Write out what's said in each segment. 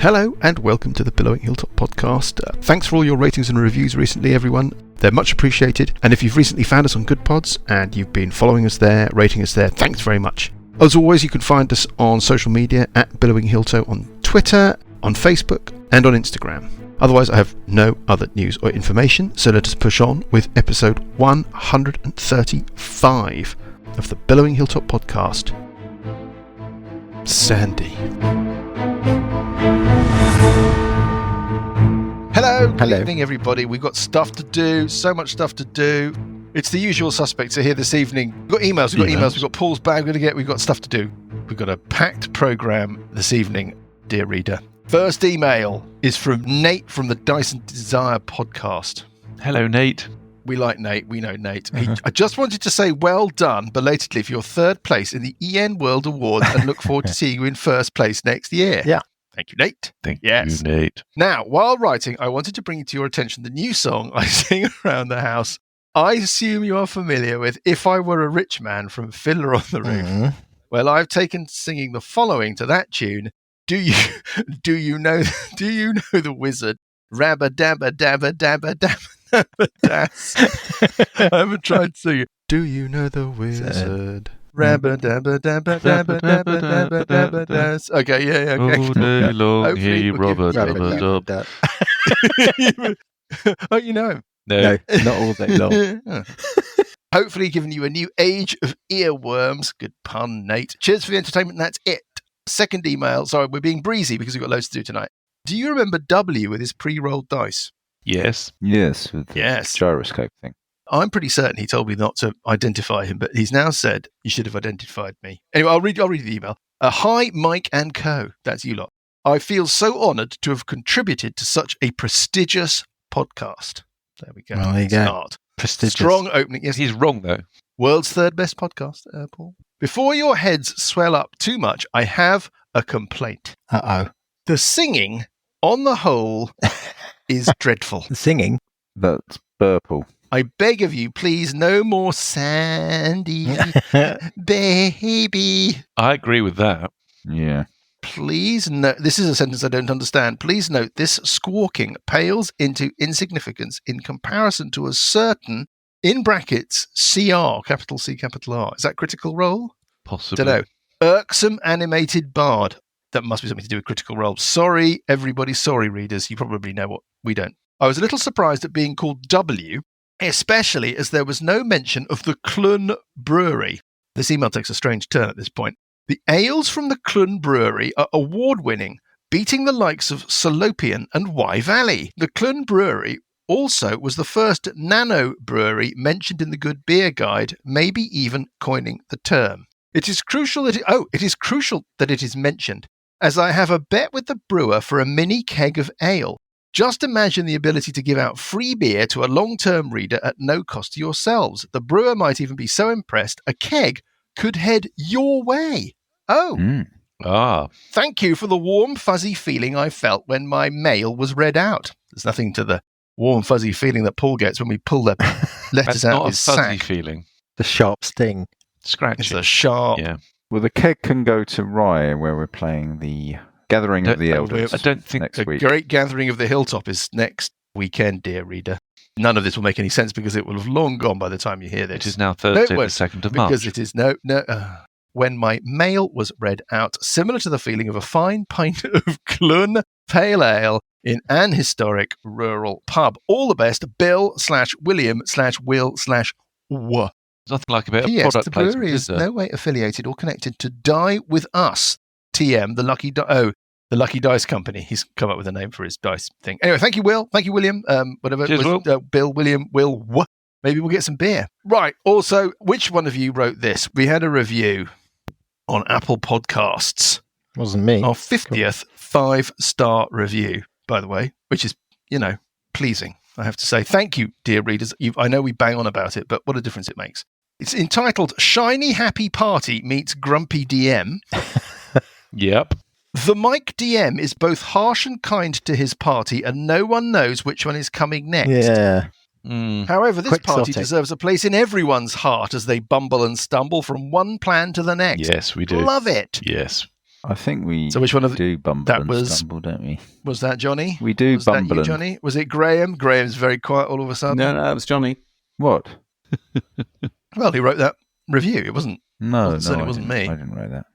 Hello and welcome to the Billowing Hilltop podcast. Thanks for all your ratings and reviews recently, everyone. They're much appreciated. And if you've recently found us on Good Pods and you've been following us there, rating us there, thanks very much. As always, you can find us on social media at Billowing Hilltop on Twitter, on Facebook and on Instagram. Otherwise, I have no other news or information, so let us push on with episode 135 of the Billowing Hilltop podcast. Sandy. Hello, good evening everybody. We've got stuff to do, so much stuff to do. It's the usual suspects are here this evening. We've got emails, we've got Paul's bag we've got stuff to do. We've got a packed programme this evening, dear reader. First email is from Nate from the Dyson Desire podcast. Hello, Nate. We like Nate, we know Nate. I just wanted to say well done belatedly for your third place in the EN World Awards and look forward to seeing you in first place next year. Yeah. Thank you, Nate. Thank you, Nate. Now, while writing, I wanted to bring to your attention the new song I sing around the house. I assume you are familiar with If I Were a Rich Man from Fiddler on the Roof. Mm-hmm. Well, I've taken singing the following to that tune. Do you know the wizard? Rabba dabba dabba dabba dabba dabba das. I haven't tried to sing it. Do you know the wizard? Rabba dabba dabba dabba dabba dabba dabba das. Okay, yeah. All day long he rubber dabba dub. Oh, you know him? No, not all day long. Hopefully giving you a new age of earworms. Good pun, Nate. Cheers for the entertainment, and that's it. Second email. Sorry, we're being breezy because we've got loads to do tonight. Do you remember W with his pre-rolled dice? Yes. Yes, with the gyroscope thing. I'm pretty certain he told me not to identify him, but he's now said you should have identified me. Anyway, I'll read the email. Hi, Mike and co. That's you lot. I feel so honoured to have contributed to such a prestigious podcast. There we go. Well, there you go. Prestigious. Strong opening. Yes, he's wrong though. World's third best podcast, Paul. Before your heads swell up too much, I have a complaint. Uh-oh. The singing, on the whole, is dreadful. The singing? That's purple. I beg of you, please, no more Sandy, baby. I agree with that. Yeah. Please note, this is a sentence I don't understand. Please note, this squawking pales into insignificance in comparison to a certain, in brackets, CR, capital C, capital R. Is that Critical Role? Possibly. Don't know. Irksome animated bard. That must be something to do with Critical Role. Sorry, everybody. Sorry, readers. You probably know what we don't. I was a little surprised at being called W, especially as there was no mention of the Clun Brewery. This email takes a strange turn at this point. The ales from the Clun Brewery are award-winning, beating the likes of Salopian and Wye Valley. The Clun Brewery also was the first nano brewery mentioned in the Good Beer Guide, maybe even coining the term. It is crucial that it is mentioned, as I have a bet with the brewer for a mini keg of ale. Just imagine the ability to give out free beer to a long-term reader at no cost to yourselves. The brewer might even be so impressed a keg could head your way. Oh. Thank you for the warm, fuzzy feeling I felt when my mail was read out. There's nothing to the warm, fuzzy feeling that Paul gets when we pull the letters out of his sack. That's not a fuzzy feeling. The sharp sting. Scratch. It's a sharp. Yeah. Well, the keg can go to Rye, where we're playing the Gathering of the Elders. I don't think next week. Great Gathering of the Hilltop is next weekend, dear reader. None of this will make any sense because it will have long gone by the time you hear this. It is now Thursday, the 2nd of March. Because it is when my mail was read out, similar to the feeling of a fine pint of Clun Pale Ale in an historic rural pub. All the best, Bill/William/Will/W. There's nothing like a bit of P.S. product The brewery placement, is no way affiliated or connected to Die With Us. TM, the Lucky Dice Company. He's come up with a name for his dice thing. Anyway, thank you, Will. Thank you, William. Whatever. Cheers, Will. Bill, William, Will. Maybe we'll get some beer. Right. Also, which one of you wrote this? We had a review on Apple Podcasts. Wasn't me. Our 50th 5-star review, by the way, which is, pleasing, I have to say. Thank you, dear readers. I know we bang on about it, but what a difference it makes. It's entitled Shiny Happy Party Meets Grumpy DM. Yep. The Mike DM is both harsh and kind to his party, and no one knows which one is coming next. Yeah. However, this party Quixotic. deserves a place in everyone's heart as they bumble and stumble from one plan to the next. Yes, we do. Love it. Yes. I think we So which one of do bumble that and was- stumble, don't we? Was that Johnny? We do Was that bumble you, and... Johnny? Was it Graham? Graham's very quiet all of a sudden. No, that was Johnny. What? Well, he wrote that review. It wasn't. No, Certainly I wasn't didn't- me. I didn't write that.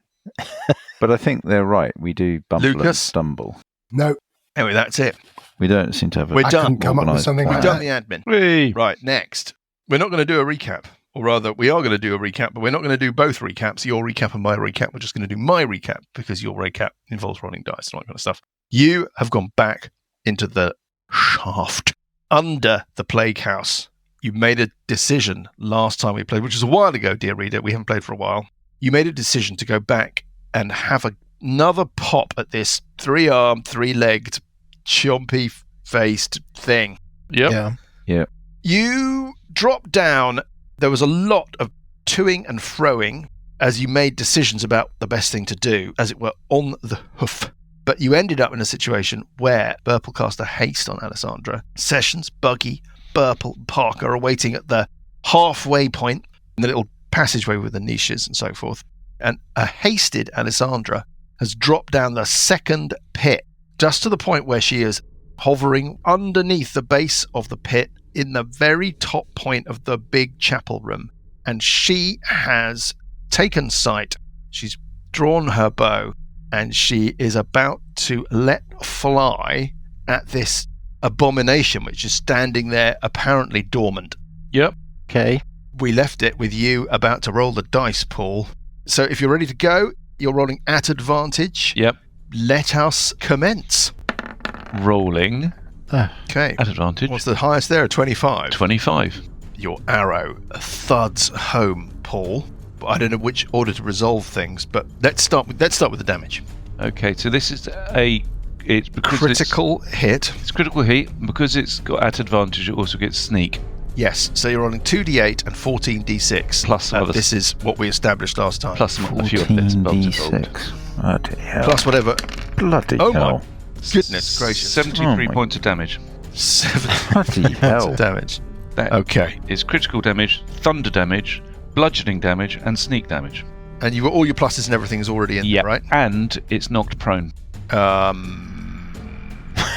But I think they're right. We do bumble and Lucas? stumble. No, Anyway, that's it. We don't seem to have a... We're I done. couldn't come up with organised something plan. like We've that. done the admin. Whee! Right, next. We're not going to do a recap. Or rather, we are going to do a recap, but we're not going to do both recaps, your recap and my recap. We're just going to do my recap because your recap involves rolling dice and all that kind of stuff. You have gone back into the shaft under the plague house. You made a decision last time we played, which was a while ago, dear reader. We haven't played for a while. You made a decision to go back and have another pop at this 3-armed, 3-legged, chompy-faced thing. Yep. Yeah. You dropped down. There was a lot of toing and froing as you made decisions about the best thing to do, as it were, on the hoof. But you ended up in a situation where Burple cast a haste on Allessandra. Sessions, Buggy, Burple, and Parker are waiting at the halfway point in the little passageway with the niches and so forth. And a hasted Allessandra has dropped down the second pit, just to the point where she is hovering underneath the base of the pit in the very top point of the big chapel room. And she has taken sight. She's drawn her bow and she is about to let fly at this abomination which is standing there apparently dormant. Yep. Okay. We left it with you about to roll the dice, Paul. So if you're ready to go, you're rolling at advantage. Yep. Let us commence. Rolling Okay. at advantage. What's the highest there? 25. 25. Your arrow thuds home, Paul. I don't know which order to resolve things, but let's start with the damage. Okay, so this is it's because Critical hit. It's critical hit, and because it's got at advantage, it also gets sneak. Yes, so you're rolling 2d8 and 14d6. Plus some other this is what we established last time. Plus a few other bits and bobs involved. 14d6. Bloody hell. Plus whatever. Bloody Oh hell. my goodness gracious. 73 Oh my- points of damage. 7 Bloody points hell. of damage. That Okay. is critical damage, thunder damage, bludgeoning damage, and sneak damage. And all your pluses and everything is already in there, right? And it's knocked prone.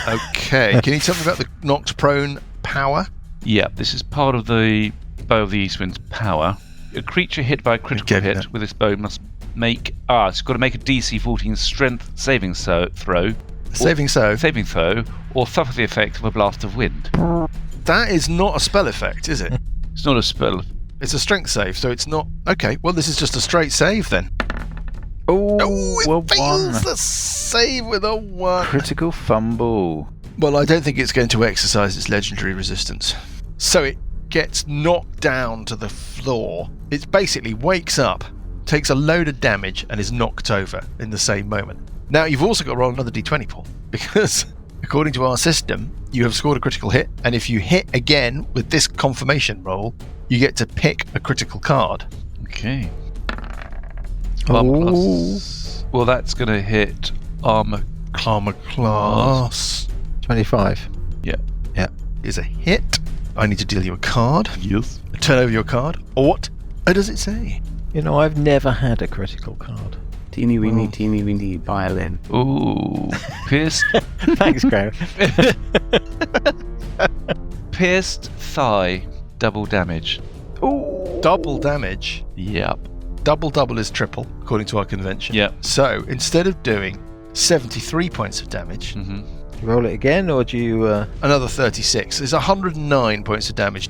Okay. Can you tell me about the knocked prone power? Yeah, this is part of the Bow of the Eastwind's power. A creature hit by a critical Okay, hit yeah. with its bow must make... it's got to make a DC 14 strength saving throw. Saving throw. Or suffer the effect of a blast of wind. That is not a spell effect, is it? It's not a spell. It's a strength save, so it's not... Okay, well, this is just a straight save then. Oh, it well, fails one. the save with a 1. Critical fumble. Well, I don't think it's going to exercise its legendary resistance. So it gets knocked down to the floor. It basically wakes up, takes a load of damage, and is knocked over in the same moment. Now, you've also got to roll another d20, Paul, because according to our system, you have scored a critical hit, and if you hit again with this confirmation roll, you get to pick a critical card. Okay. One plus... Well, that's going to hit armor. Armor class 25. is a hit. I need to deal you a card. Yes. Turn over your card. What does it say? You know, I've never had a critical card. Teeny weeny violin. Ooh. Pierced... Thanks, Graham. Pierced thigh. Double damage. Double damage. Yep. Double is triple, according to our convention. Yep. So, instead of doing 73 points of damage, Mm-hmm. Do you roll it again, or do you... another 36. There's 109 points of damage.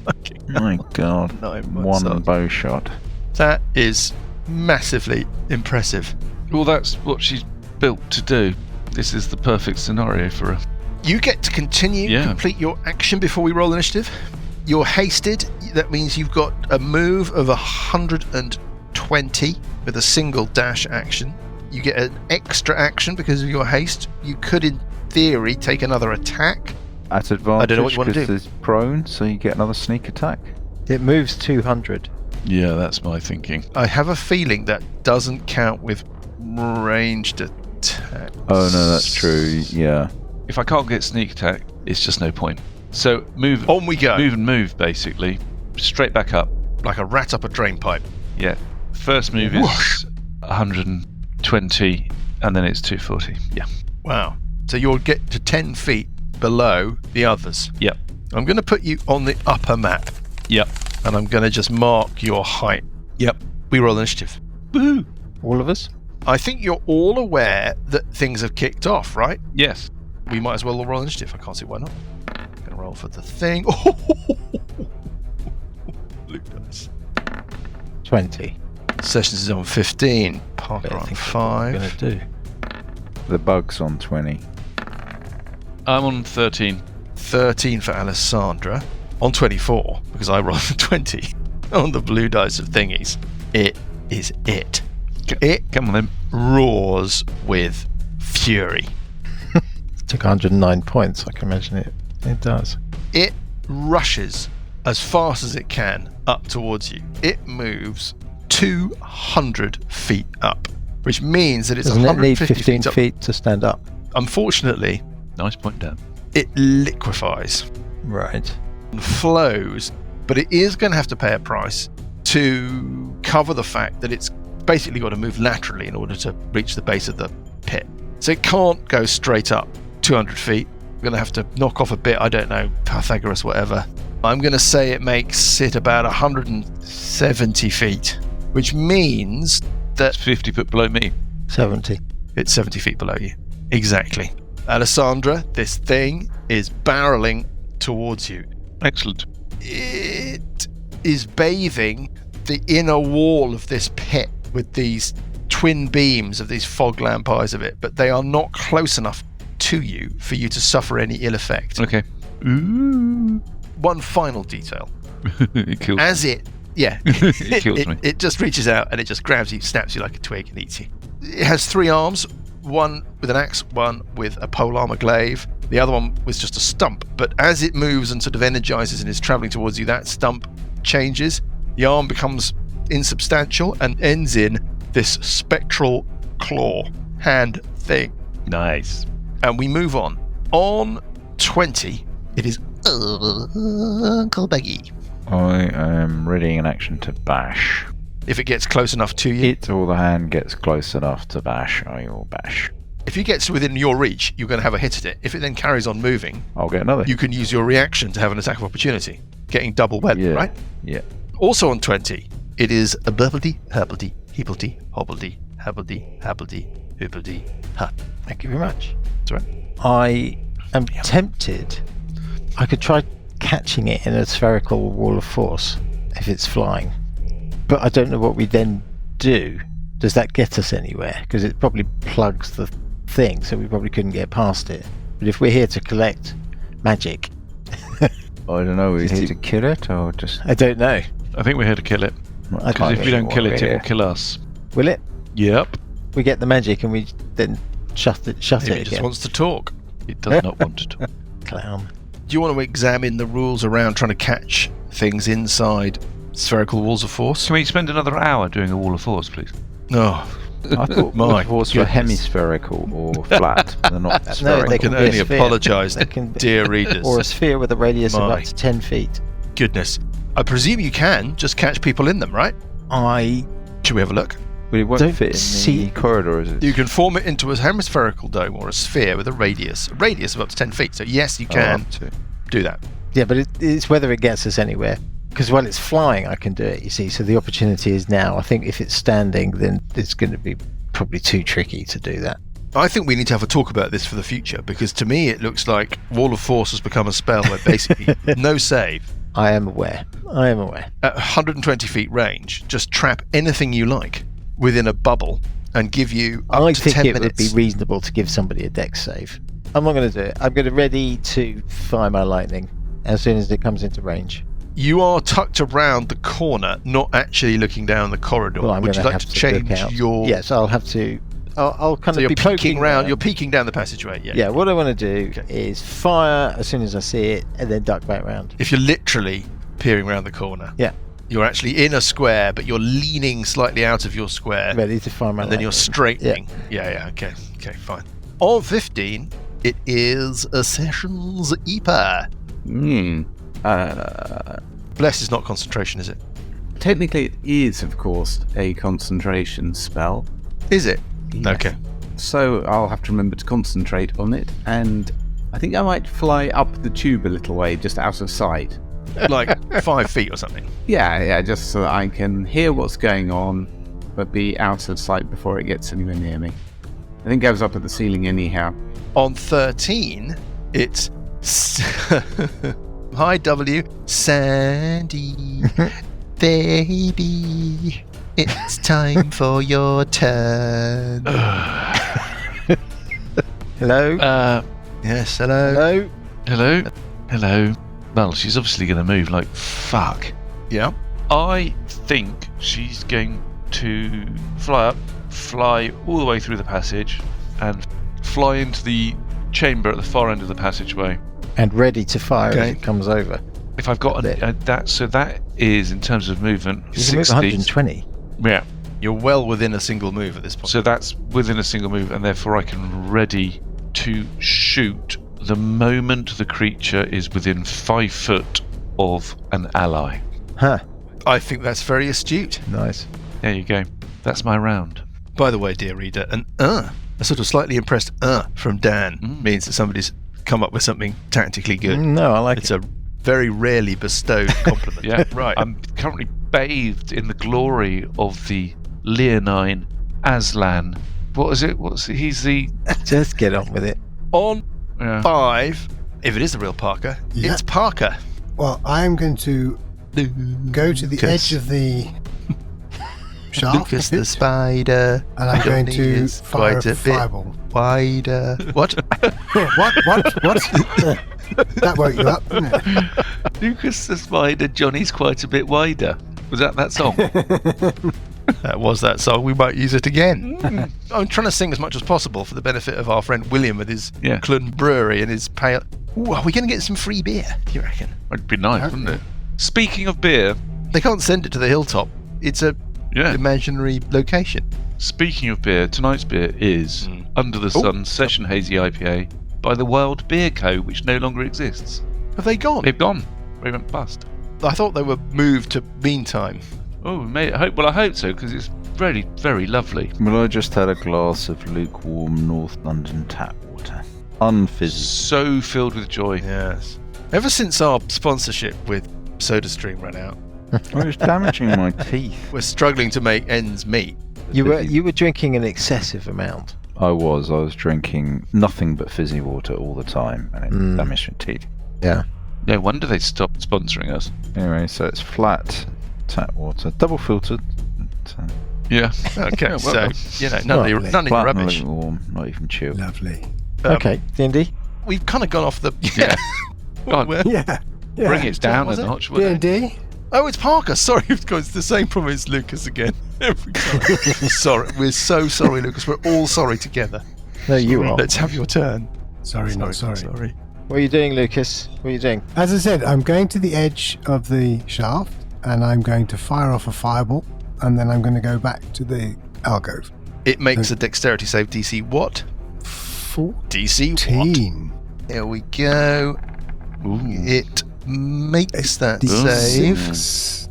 My God. 9 points One up. bow shot. That is massively impressive. Well, that's what she's built to do. This is the perfect scenario for her. You get to complete your action before we roll initiative. You're hasted. That means you've got a move of 120 with a single dash action. You get an extra action because of your haste. You could, in theory, take another attack. At advantage, I don't know what you want to do. because it's prone, so you get another sneak attack. It moves 200. Yeah, that's my thinking. I have a feeling that doesn't count with ranged attacks. Oh, no, that's true. Yeah. If I can't get sneak attack, it's just no point. So move On we go. and move, basically. Straight back up. Like a rat up a drain pipe. Yeah. First move is 120, And then it's 240. Yeah. Wow. So you'll get to 10 feet below the others. Yep. I'm going to put you on the upper map. Yep. And I'm going to just mark your height. Yep. We roll initiative. Woohoo! All of us? I think you're all aware that things have kicked off, right? Yes. We might as well all roll initiative. I can't see why not. I'm going to roll for the thing. Blue dice. 20. Sessions is on 15. Parker I on think 5. I'm going to do. The bug's on 20. I'm on 13. 13 for Allessandra. On 24, because I rolled a 20 on the blue dice of thingies. It is it. It Come on then. roars with fury. It took 109 points. I can imagine it does. It rushes as fast as it can up towards you. It moves 200 feet up, which means that it's Doesn't it need 150 15 feet up. feet to stand up? Unfortunately, Nice point down. it liquefies Right. and flows, but it is going to have to pay a price to cover the fact that it's basically got to move laterally in order to reach the base of the pit. So it can't go straight up 200 feet. We're going to have to knock off a bit, I don't know, Pythagoras, whatever. I'm going to say it makes it about 170 feet, which means that That's 50 foot below me. 70. it's 70 feet below you. Exactly. Alessandra, this thing is barreling towards you. Excellent. It is bathing the inner wall of this pit with these twin beams of these fog lamp eyes of it, but they are not close enough to you for you to suffer any ill effect. Okay. Ooh. One final detail. It kills me. As it, yeah, It kills me. It just reaches out and it just grabs you, snaps you like a twig and eats you. It has 3 arms, one with an axe, one with a polearm glaive, the other one was just a stump. But as it moves and sort of energizes and is traveling towards you, that stump changes. The arm becomes insubstantial and ends in this spectral claw hand thing. Nice. And we move on. On 20, it is Uncle Beggy. I am readying an action to bash. If it gets close enough to you, It or the hand gets close enough to bash, I will bash. if it gets within your reach, you're going to have a hit at it. If it then carries on moving, I'll get another. you can use your reaction to have an attack of opportunity, getting double weapon, Yeah. right? Yeah. Also on 20, it is a bubbledy, herbledy, heebledy, hobbledy, habbledy, habbledy, hoobledy, ha. Thank you very much. That's right. I am tempted. I could try catching it in a spherical wall of force if it's flying. But I don't know what we then do. Does that get us anywhere? Because it probably plugs the thing, so we probably couldn't get past it. But if we're here to collect magic, I don't know, is Just here to- to kill it or just... I don't know. I think we're here to kill it. I Because if we don't kill it, it will Yeah. kill us. Will it? Yep. We get the magic and we then shut Maybe it it just again. wants to talk. It does not want to talk. Clown. Do you want to examine the rules around trying to catch things inside spherical walls of force? Can we spend another hour doing a wall of force, please? No. I thought My the force were goodness. hemispherical or flat. They're not No, spherical. they I can be a only sphere. apologise, They can be- dear readers. Or a sphere with a radius of My up to 10 feet. Goodness. I presume you can just catch people in them, right? I Should we have a look? But it won't Don't fit in see- the corridor, is it? You can form it into a hemispherical dome or a sphere with a radius of up to 10 feet. So yes, you Oh, can up to. do that. Yeah, but it's whether it gets us anywhere. Because while it's flying, I can do it, you see. So the opportunity is now. I think if it's standing, then it's going to be probably too tricky to do that. I think we need to have a talk about this for the future, because to me it looks like Wall of Force has become a spell where basically no save. I am aware. At 120 feet range, just trap anything you like within a bubble and give you up I to think 10 it minutes. would be reasonable to give somebody a dex save. I'm not going to do it. I'm going to ready to fire my lightning as soon as it comes into range. You are tucked around the corner, not actually looking down the corridor. Well, I'm Would going you to like have to to look change out. your... Yes, I'll have to. I'll kind So of you're be peeking poking round, you're peeking down the passageway, yeah. Yeah, what I want to do Okay. is fire as soon as I see it and then duck back round. If you're literally peering around the corner. Yeah. You're actually in a square, but you're leaning slightly out of your square. Ready to fire my And then you're lightning. straightening. Yeah, okay, fine. On 15, it is a Sessions EPA. Bless is not concentration, is it? Technically, it is, of course, a concentration spell. Is it? Yes. Okay. So I'll have to remember to concentrate on it, and I think I might fly up the tube a little way, just out of sight. Like 5 feet or something. Yeah, just so that I can hear what's going on, but be out of sight before it gets anywhere near me. I think I was up at the ceiling anyhow. On 13, it's hi W, Sandy, baby, it's time for your turn. Hello? Yes, hello. Hello. Well, she's obviously going to move like fuck. Yeah. I think she's going to fly all the way through the passage, and fly into the chamber at the far end of the passageway. And ready to fire as it comes over. If I've got that, so that is in terms of movement. You can move 120. Yeah. You're well within a single move at this point. So that's within a single move, and therefore I can ready to shoot the moment the creature is within 5 foot of an ally. Huh. I think that's very astute. Nice. There you go. That's my round. By the way, dear reader, a sort of slightly impressed from Dan means that somebody's come up with something tactically good. No, I like It's a very rarely bestowed compliment. Yeah, right. I'm currently bathed in the glory of the Leonine Aslan. What is it? He's the... Just get on with it. On Yeah. 5, if it is the real Parker, Yeah. it's Parker. Well, I am going to go to the Lucas. edge of the shaft, Lucas the spider. and I'm going Johnny to is fire a quite a bit fireball. wider. What? What? That woke you up, didn't it? Lucas the Spider, Johnny's quite a bit wider. Was that song? That was that song. We might use it again. I'm trying to sing as much as possible for the benefit of our friend William with his Clun Brewery and his pale. Ooh, are we going to get some free beer, do you reckon? It'd be nice, wouldn't it? Speaking of beer, They can't send it to the hilltop. It's a imaginary location. Speaking of beer, tonight's beer is Under the Sun Session Hazy IPA by the Wild Beer Co., which no longer exists. Have they gone? They've gone. They went bust. I thought they were moved to Meantime. Oh, mate, I hope so, because it's very, very lovely. Well, I just had a glass of lukewarm North London tap water. Unfizzy. So filled with joy. Yes. Ever since our sponsorship with SodaStream ran out, I was damaging my teeth. we're struggling to make ends meet. You were drinking an excessive amount. I was drinking nothing but fizzy water all the time, and it damaged my teeth. Yeah. No wonder they stopped sponsoring us. Anyway, so it's flat tap water, double filtered. Yeah. Okay, well so, done. none of your flat and rubbish. lukewarm, not even chilled. Lovely. Okay, D&D. We've kind of gone off the... Yeah. God, Where- Yeah. bring it down was a it? notch, wouldn't it? D&D. Oh, it's Parker. Sorry, it's the same problem as Lucas again. Every time. Sorry, we're so sorry, Lucas. We're all sorry together. No, you are. Let's have your turn. Sorry, not sorry. Sorry. What are you doing, Lucas? What are you doing? As I said, I'm going to the edge of the shaft, and I'm going to fire off a fireball, and then I'm going to go back to the alcove. It makes a dexterity save. DC what? 14. DC what? Here we go. It makes that save.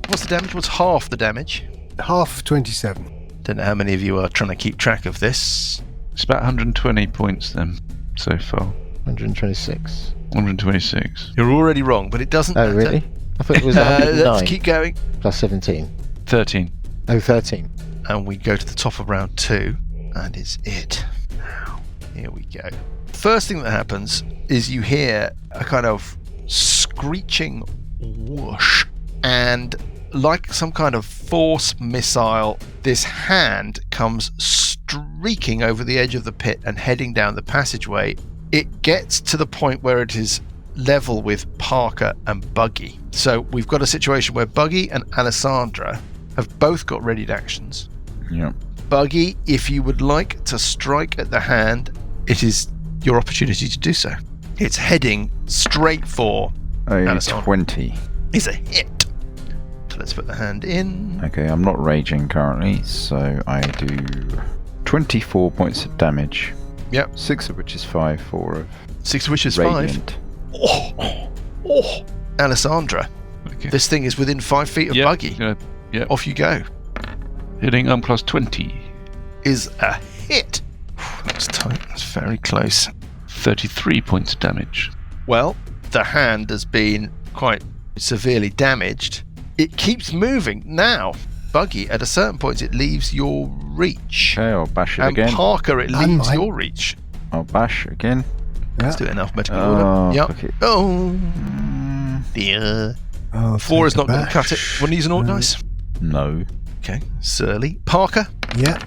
What's the damage? What's half the damage? Half 27. Don't know how many of you are trying to keep track of this. It's about 120 points then, so far. 126. 126. You're already wrong, but it doesn't Oh, matter. really? I thought it was 109 Let's keep going. plus 17. 13. Oh, 13. And we go to the top of round 2, and it's it. Now, here we go. First thing that happens is you hear a kind of screeching whoosh, and like some kind of force missile, this hand comes streaking over the edge of the pit and heading down the passageway. It gets to the point where it is level with Parker and Buggy. So we've got a situation where Buggy and Allessandra have both got readied actions. Yeah. Buggy, if you would like to strike at the hand, it is your opportunity to do so. It's heading straight for Allessandra. 20. It's a hit. So let's put the hand in. Okay, I'm not raging currently, so I do 24 points of damage. Yep. 6 of which is 5, 4 of 6 wishes, radiant. 5. Oh, Allessandra. Okay. This thing is within 5 feet of Buggy. Yeah. Off you go. Hitting plus 20. Is a hit. That's tight. That's very close. 33 points of damage. Well, the hand has been quite severely damaged. It keeps moving. Now, Buggy, at a certain point, it leaves your reach. Okay, I'll bash it And again. Parker, it And leaves mine. your reach. I'll bash again. Let's do it in alphabetical Oh, order. Yep. okay. Oh, dear. I'll 4 is take not a going to cut it. bash. Want to use an orc dice? No. Okay, Surly. Parker, Yeah.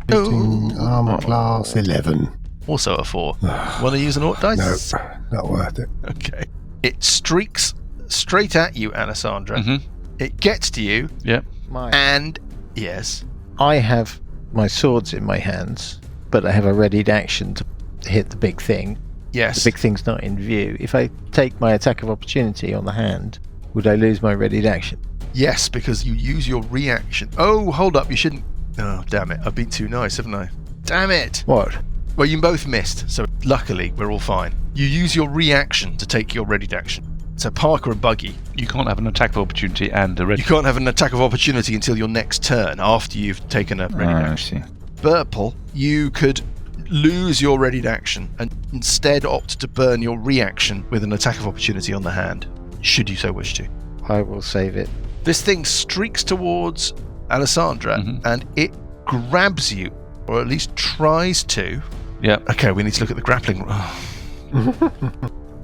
Hitting Oh. armor class 11. also a 4. Want to use an orc dice? Nope, not worth it. Okay. It streaks straight at you, Allessandra. Mm-hmm. It gets to you, Yep. and yes, I have my swords in my hands, but I have a readied action to hit the big thing. yes. The big thing's not in view. If I take my attack of opportunity on the hand, would I lose my readied action? Yes, because you use your reaction. Oh, hold up, you shouldn't. Oh, damn it. I've been too nice, haven't I? Damn it. What? Well, you both missed, so luckily we're all fine. You use your reaction to take your readied action. So Parker and Buggy, You can't have an attack of opportunity and a ready. you can't have an attack of opportunity until your next turn after you've taken a readied I action. see. Burple, you could lose your readied action and instead opt to burn your reaction with an attack of opportunity on the hand, should you so wish to. I will save it. This thing streaks towards Allessandra and it grabs you, or at least tries to. Yep. Okay, we need to look at the grappling.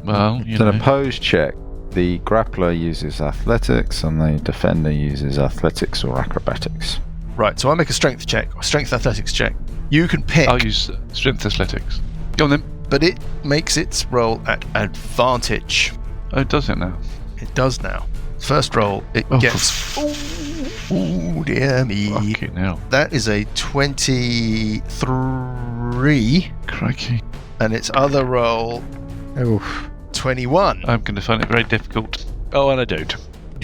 Well, you It's an know. opposed check. The grappler uses athletics and the defender uses athletics or acrobatics. Right, so I make a strength check, or strength athletics check. You can pick, I'll use strength athletics. Go on then. but it makes its roll at advantage. Oh, does it now? It does now. First roll, it Oh, gets. Oh, dear me. Fucking hell. That is a 23, Crikey. and its other roll, Oof. 21. I'm going to find it very difficult. Oh, and I don't.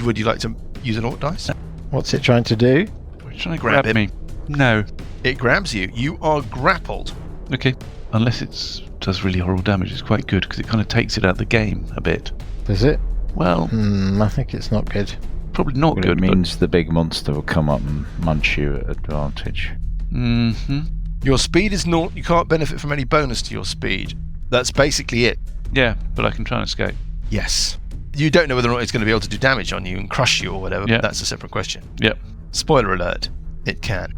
Would you like to use an orc dice? What's it trying to do? It's trying to Grab grab him. me. No. It grabs you. You are grappled. Okay. Unless it does really horrible damage, it's quite good because it kind of takes it out of the game a bit. Does it? Well, I think it's not good. probably not Well, good. it means the big monster will come up and munch you at advantage. Mm-hmm. Your speed is naught. You can't benefit from any bonus to your speed. That's basically it. Yeah, but I can try and escape. Yes. You don't know whether or not it's going to be able to do damage on you and crush you or whatever, Yeah. but that's a separate question. Yep. Spoiler alert, it can.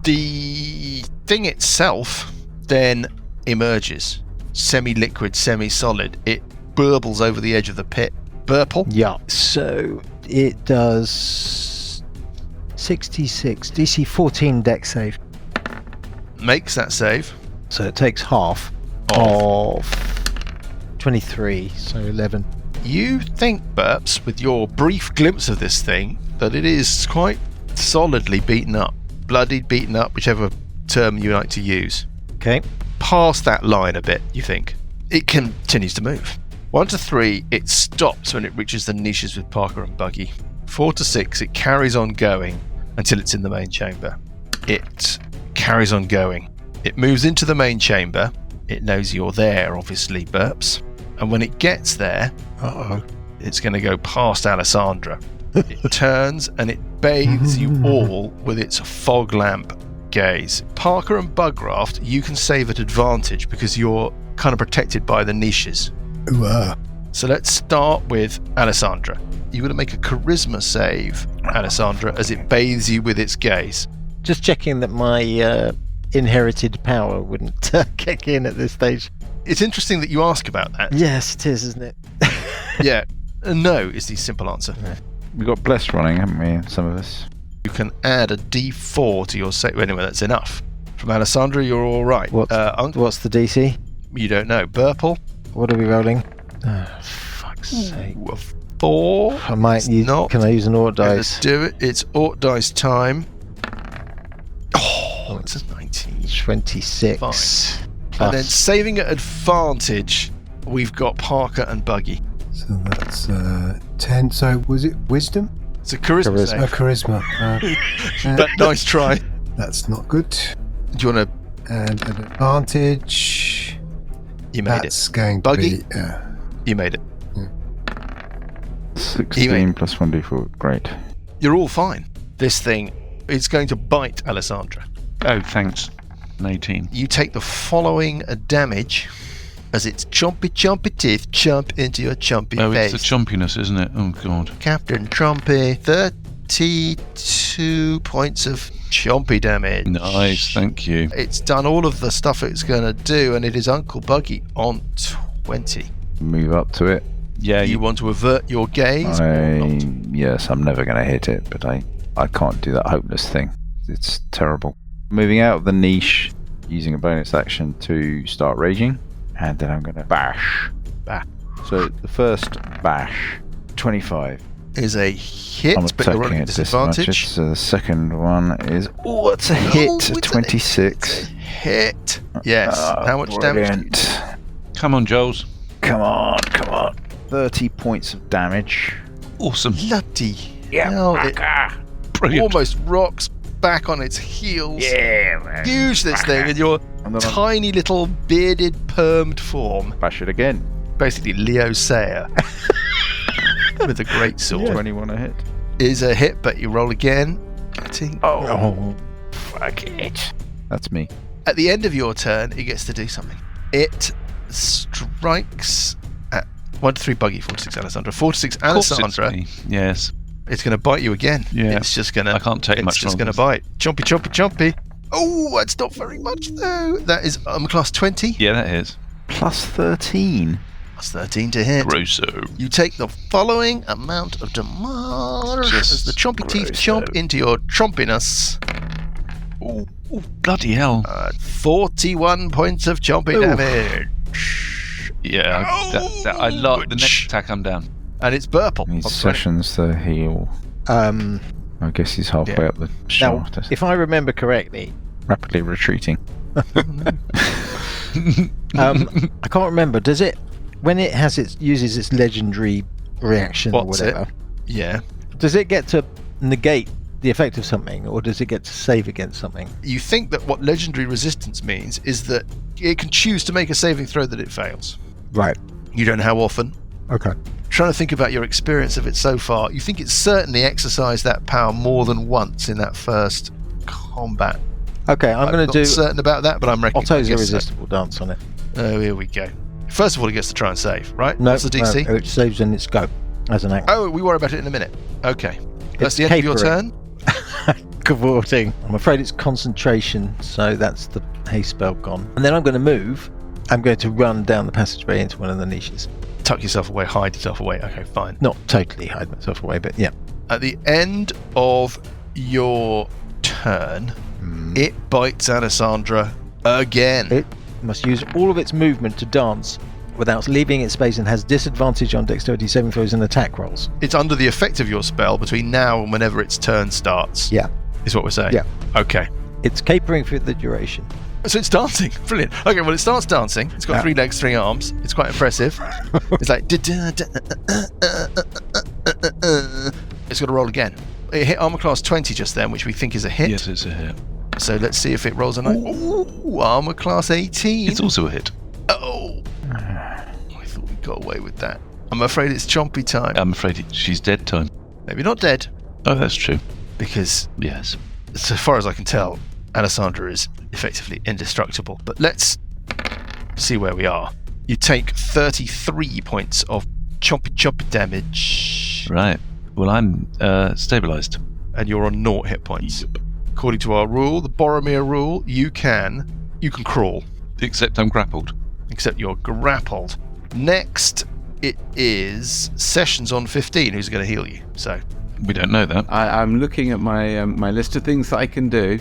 The thing itself then emerges. Semi-liquid, semi-solid. It burbles over the edge of the pit. Burple? Yeah. So it does 66 DC 14 deck save. Makes that save. So it takes half of 23, so 11. You think, Burps, with your brief glimpse of this thing, that it is quite solidly beaten up. Bloodied, beaten up, whichever term you like to use. Okay. Past that line a bit, you think. It continues to move. 1 to 3, it stops when it reaches the niches with Parker and Buggy. 4 to 6, it carries on going until it's in the main chamber. It carries on going. It moves into the main chamber. It knows you're there, obviously, Burps. And when it gets there, it's going to go past Allessandra. It turns and it bathes you all with its fog lamp gaze. Parker and Bugraft, you can save at advantage because you're kind of protected by the niches. Ooh, So let's start with Allessandra. You're going to make a charisma save, Allessandra, as it bathes you with its gaze. Just checking that my inherited power wouldn't kick in at this stage. It's interesting that you ask about that. Yes, it is, isn't it? Yeah. No is the simple answer. We've got Bless running, haven't we, some of us? You can add a d4 to your save. Anyway, that's enough. From Allessandra, you're all right. What's the DC? You don't know. Burple? What are we rolling? Fuck's sake. 4. I might It's use. not Can I use an orc Let's dice? do it. It's Orc dice time. Oh, it's a 19. 26. Fine. Plus. And then saving at advantage, we've got Parker and Buggy. so that's 10. So was it wisdom? It's a charisma, Charisma. save. Charisma. But nice try. That's not good. Do you want to... And an advantage. You made That's going to Buggy? be. You made it. 16 plus 1d4. Great. You're all fine. This thing is going to bite Allessandra. Oh, thanks. An 18. You take the following damage as its chompy teeth chomp into your chompy face. It's the chompiness, isn't it? Oh, God. Captain Chompy, 32 points of chompy damage. Nice, thank you. It's done all of the stuff it's going to do, and it is Uncle Buggy on 20. Move up to it. Yeah, You want to avert your gaze or not? Yes, I'm never going to hit it, but I can't do that hopeless thing. It's terrible. Moving out of the niche, using a bonus action to start raging, and then I'm going to bash. So the first bash, 25. Is a hit, I'm but you're attacking running at disadvantage. disadvantage. So the second one is... Oh, it's a hit! it's a 26. Hit. Yes. How much damage do you do? Come on, Joels. Come on. 30 points of damage. Awesome. Bloody hell, it Brilliant. almost rocks back on its heels. Yeah, man. Huge, this thing, in your And then tiny little bearded, permed form. bash it again. Basically, Leo Sayer with a great sword. 21 a hit. Is a hit, but you roll again. Oh, fuck it. That's me. At the end of your turn, it gets to do something. It strikes at 1 to 3 Buggy, 4 to 6 Allessandra, 4 to 6 Of course it's Allessandra. me. Yes. It's going to bite you again. Yeah. It's just going to. I can't take It's much just longer. going to bite. Chompy. Oh, that's not very much though. That is class 20. Yeah, that is. Plus 13. Plus 13 to hit. Grosso. You take the following amount of damage Just as the chompy teeth grosso. chomp into your chompiness. Oh, bloody hell. 41 points of chompy Oof. damage. Yeah, I love the next attack. I'm down. And it's Burple. Needs on 20. sessions to heal. I guess he's halfway Yeah. up the Now, shaft. if I remember correctly, Rapidly retreating. I can't remember. Does it, when it uses its legendary reaction What's or it? whatever? Yeah. Does it get to negate the effect of something, or does it get to save against something? You think that what legendary resistance means is that it can choose to make a saving throw that it fails. Right. You don't know how often. Okay. Trying to think about your experience of it so far, you think it's certainly exercised that power more than once in that first combat. Okay, I'm going not to do. certain about that, but I'm I'll reckoning. tell you irresistible dance on it. Oh, here we go. First of all, it gets to try and save, right? No, What's the DC? no, it saves in its go as an act. Oh, we worry about it in a minute. Okay. That's It's the end of your capering. turn. Cavorting. I'm afraid it's concentration, so that's the haste spell gone. And then I'm going to move. I'm going to run down the passageway into one of the niches. Tuck yourself away, hide yourself away. Okay, fine. Not totally hide myself away, but yeah. At the end of your turn, it bites Allessandra again. It must use all of its movement to dance without leaving its space and has disadvantage on dexterity saving throws and attack rolls. It's under the effect of your spell between now and whenever its turn starts. Yeah. Is what we're saying. Yeah. Okay. It's capering for the duration. So it's dancing. Brilliant. Okay, well, it starts dancing. It's got Yeah. 3 legs, 3 arms. It's quite impressive. It's like... It's got to roll again. It hit armor class 20 just then, which we think is a hit. Yes, it's a hit. So let's see if it rolls a 9. Ooh, armor class 18. It's also a hit. Oh. I thought we got away with that. I'm afraid it's chompy time. I'm afraid she's dead time. Maybe not dead, Oh, that's true. because Yes. so far as I can tell, Allessandra is effectively indestructible. But let's see where we are. You take 33 points of chompy damage, Right. Well, I'm stabilized. and you're on 0 hit points. According to our rule, the Boromir rule, you can crawl, Except I'm grappled. except you're grappled. Next, it is Sessions on 15, who's going to heal you. So We don't know that. I'm looking at my my list of things that I can do.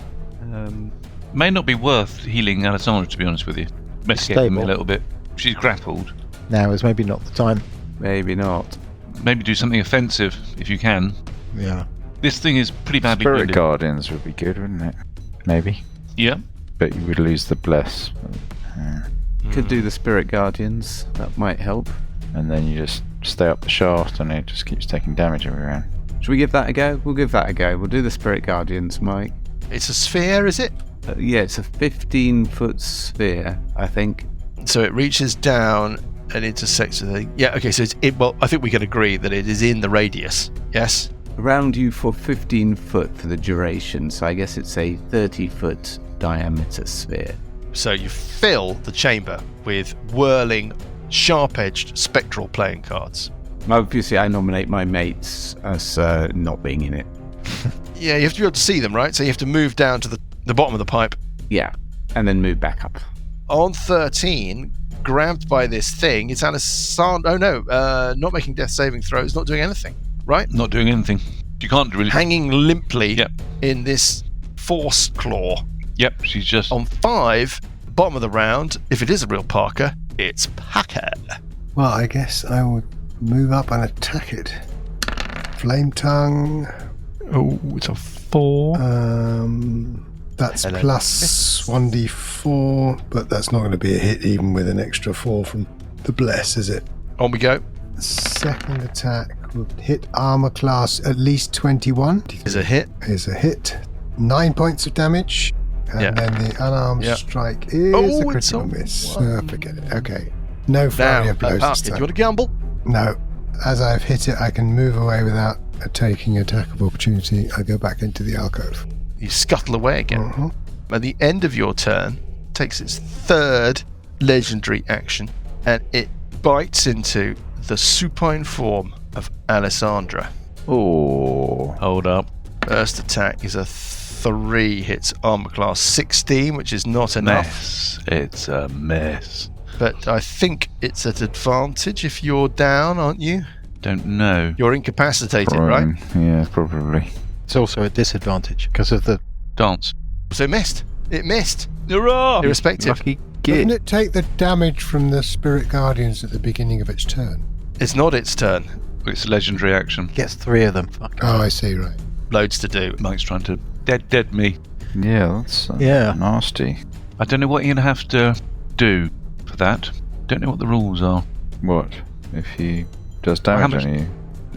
May not be worth healing Alessandra, to be honest with you. Investigate them a Stable. little bit. She's grappled. Now is maybe not the time. Maybe not. Maybe do something offensive if you can. Yeah. This thing is pretty badly Spirit wounded. Guardians would be good, wouldn't it? Maybe. Yeah. But you would lose the bless. Could do the Spirit Guardians. That might help. And then you just stay up the shaft and it just keeps taking damage every round. Should we give that a go? We'll give that a go. We'll do the Spirit Guardians, Mike. it's a sphere, is it? Yeah, it's a 15-foot sphere, I think. So it reaches down and intersects with the... Yeah, okay, so well, I think we can agree that it is in the radius, yes? Around you for 15 foot for the duration, so I guess it's a 30-foot diameter sphere. So you fill the chamber with whirling, sharp-edged spectral playing cards. Obviously, I nominate my mates as not being in it. Yeah, you have to be able to see them, right? So you have to move down to the bottom of the pipe. Yeah, and then move back up. On 13, grabbed by this thing, it's Allessandra. Oh no, not making death saving throws, not doing anything, right? Not doing anything. You can't really. Hanging limply Yep. in this force claw. Yep, she's just. On 5, bottom of the round, if it is a real Parker, it's Packer. Well, I guess I would move up and attack it. Flame tongue. Oh, it's a 4. That's Hello. plus 1d4, but that's not going to be a hit even with an extra 4 from the bless, is it? On we go. Second attack would hit armor class at least 21. Is a hit. Is a hit. 9 points of damage. And Yeah. then the unarmed Yeah. strike is Oh, a it's critical a miss. 1. Forget it. Okay. No flurry Now, of blows this do you time. want to gamble? No. As I've hit it, I can move away without taking attack of opportunity. I go back into the alcove. You scuttle away again. Mhm. At the end of your turn, takes its 3rd legendary action, and it bites into the supine form of Allessandra. Oh. Hold up. First attack is a 3, hits armor class 16, which is not enough. Mess. It's a mess. But I think it's at advantage if you're down, aren't you? Don't know. You're incapacitated, right? Yeah, probably. It's also a disadvantage because of the. Dance. So it missed. It missed. Hurrah! Irrespective. Lucky Doesn't git. it take the damage from the Spirit Guardians at the beginning of its turn? It's not its turn. It's a legendary action. Gets 3 of them. Fuck. Oh, I see, right. Loads to do. Mike's trying to dead me. Yeah, that's Yeah. nasty. I don't know what you're going to have to do for that. Don't know what the rules are. What? If he does Well, how damage on you?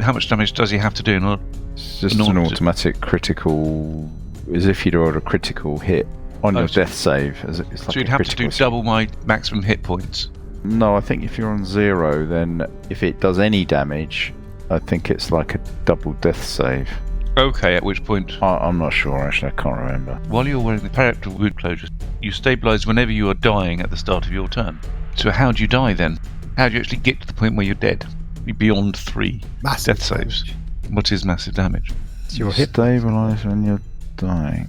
How much damage does he have to do in order? It's just in an order to- automatic critical, as if you'd rolled a critical hit on Oh, your so- death save. It's like So you'd a have to do critical double my maximum hit points. No, I think if you're on 0, then if it does any damage, I think it's like a double death save. Okay, at which point, I'm not sure, actually, I can't remember. while you're wearing the character wound closure, you stabilise whenever you are dying at the start of your turn. So how do you die then? How do you actually get to the point where you're dead? You're beyond 3 Massive death saves. damage. What is massive damage? It's your hit. Stabilise when you're dying.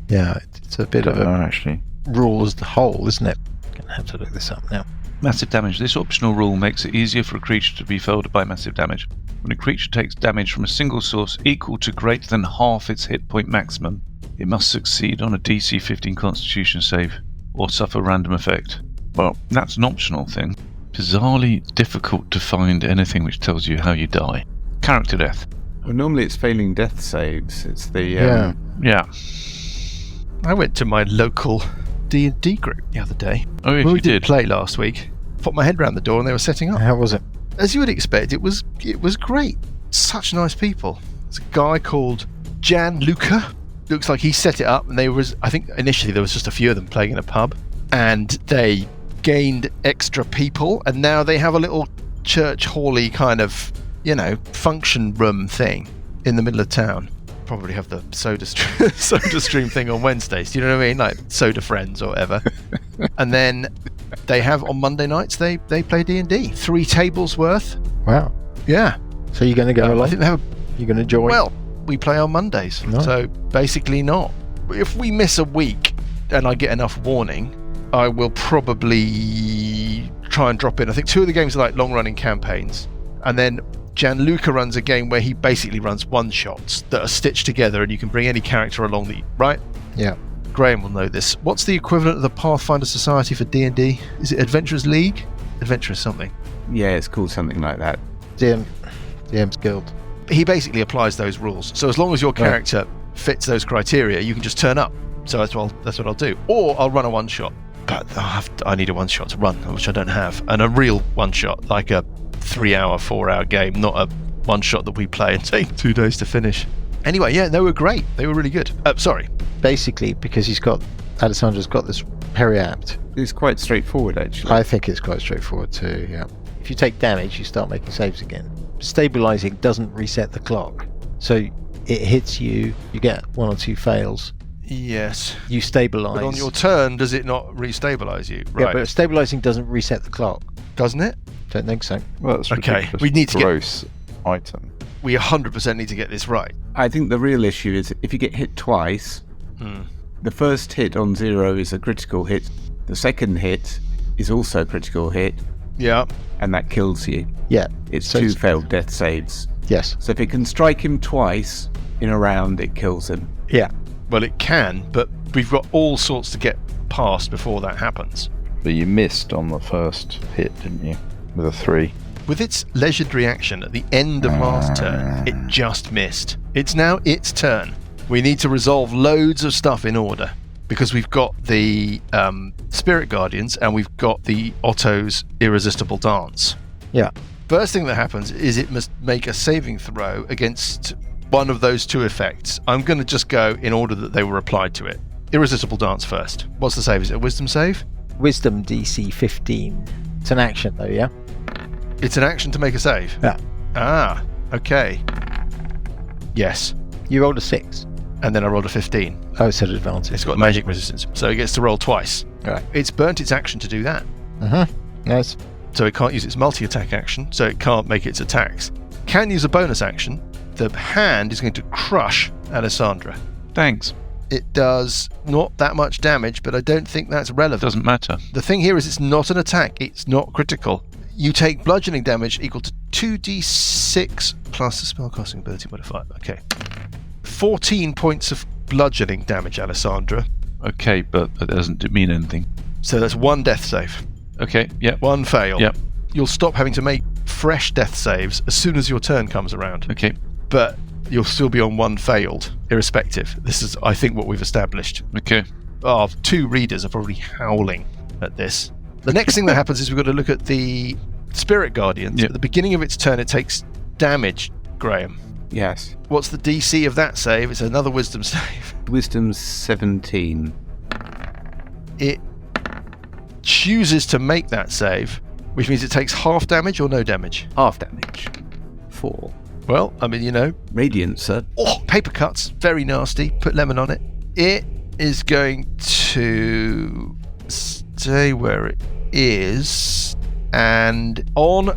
Yeah, it's a I bit don't of know, a actually. rule as the whole, isn't it? Gonna have to look this up now. Massive damage. This optional rule makes it easier for a creature to be felled by massive damage. When a creature takes damage from a single source equal to greater than half its hit point maximum, it must succeed on a DC 15 Constitution save or suffer random effect. Well, that's an optional thing. Bizarrely difficult to find anything which tells you how you die. Character death. Well, normally it's failing death saves. It's the Yeah. Yeah. I went to my local D&D group the other day. Oh, if When we you did. play last week. Put my head around the door and they were setting up. How was it? As you would expect, it was great. Such nice people. There's a guy called Jan Luca. Looks like he set it up, and I think initially there was just a few of them playing in a pub, and they gained extra people, and now they have a little church hall-y kind of, function room thing in the middle of town. Probably have the soda stream thing on Wednesdays. Do you know what I mean? Like Soda Friends or whatever. And then they have on Monday nights they play D&D. 3 tables worth. Wow. Yeah. So you're going to go I along? think they have. You're going to join? Well, we play on Mondays, Nice. so basically not. If we miss a week and I get enough warning, I will probably try and drop in. I think 2 of the games are like long-running campaigns, and then Gianluca runs a game where he basically runs one-shots that are stitched together, and you can bring any character along. Right? Yeah. Graham will know this. What's the equivalent of the Pathfinder Society for D&D? Is it Adventurers League? Adventurers something. Yeah, it's called something like that. DM's Guild. He basically applies those rules. So as long as your character fits those criteria, you can just turn up. So that's what I'll do. Or I'll run a one-shot. But I need a one-shot to run, which I don't have. And a real one-shot, like a 3-hour, 4-hour game, not a one-shot that we play and take 2 days to finish. Anyway, yeah, they were great. They were really good. Sorry. Basically, because Alessandra's got this periapt. It's quite straightforward, actually. I think it's quite straightforward too, yeah. If you take damage, you start making saves again. Stabilizing doesn't reset the clock. So it hits you, you get 1 or 2 fails, Yes. You stabilise. But on your turn, does it not restabilise you? Right. Yeah, but stabilising doesn't reset the clock. Doesn't it? Don't think so. Well, that's Okay, ridiculous. we need to gross item. We 100% need to get this right. I think the real issue is if you get hit twice, the first hit on 0 is a critical hit. The second hit is also a critical hit, Yeah. and that kills you. Yeah. It's So 2 it's- failed death saves. Yes. So if it can strike him twice in a round, it kills him. Yeah. Well, it can, but we've got all sorts to get past before that happens. But you missed on the first hit, didn't you? With a 3. With its legendary action at the end of last turn, it just missed. It's now its turn. We need to resolve loads of stuff in order, because we've got the Spirit Guardians and we've got the Otto's Irresistible Dance. Yeah. First thing that happens is it must make a saving throw against one of those two effects. I'm going to just go in order that they were applied to it. Irresistible Dance first. What's the save? Is it a Wisdom save? Wisdom DC 15. It's an action though, yeah? It's an action to make a save? Yeah. Ah, okay. Yes. You rolled a 6. And then I rolled a 15. Oh, it's at advantage. It's got magic resistance, so it gets to roll twice. Right. It's burnt its action to do that. Yes. So it can't use its multi-attack action, so it can't make its attacks. Can use a bonus action. The hand is going to crush Allessandra. Thanks. It does not that much damage, but I don't think that's relevant. Doesn't matter. The thing here is it's not an attack, it's not critical. You take bludgeoning damage equal to 2d6 plus the spellcasting ability modifier. Okay. 14 points of bludgeoning damage, Allessandra. Okay, but that doesn't mean anything. So that's one death save. Okay, yeah. One fail. Yep. You'll stop having to make fresh death saves as soon as your turn comes around. Okay. But you'll still be on one failed, irrespective. This is, I think, what we've established. Okay. Our 2 readers are probably howling at this. The next thing that happens is we've got to look at the Spirit Guardians. Yep. At the beginning of its turn, it takes damage, Graham. Yes. What's the DC of that save? It's another Wisdom save. Wisdom 17. It chooses to make that save, which means it takes half damage or no damage. Half damage. 4. Well, I mean, you know, Radiant, sir. oh, paper cuts, very nasty. Put lemon on it. It is going to stay where it is, and on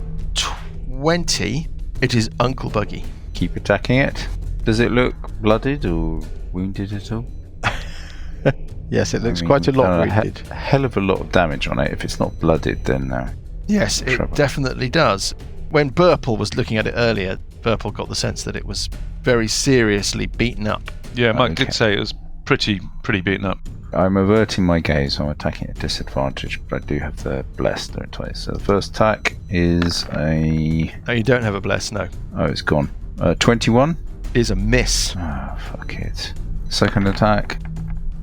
20, it is Uncle Buggy. Keep attacking it. Does it look blooded or wounded at all? Yes, it looks I mean, quite a lot a wounded. hell of a lot of damage on it. If it's not blooded, then Yes, it Trouble. definitely does. When Burple was looking at it earlier, Burple got the sense that it was very seriously beaten up. Yeah, Mike Okay. did say it was pretty beaten up. I'm averting my gaze. I'm attacking at disadvantage, but I do have the blessed, don't I? So the first attack is a... No, you don't have a bless, no. Oh, it's gone. 21? Is a miss. Ah, fuck it. Second attack.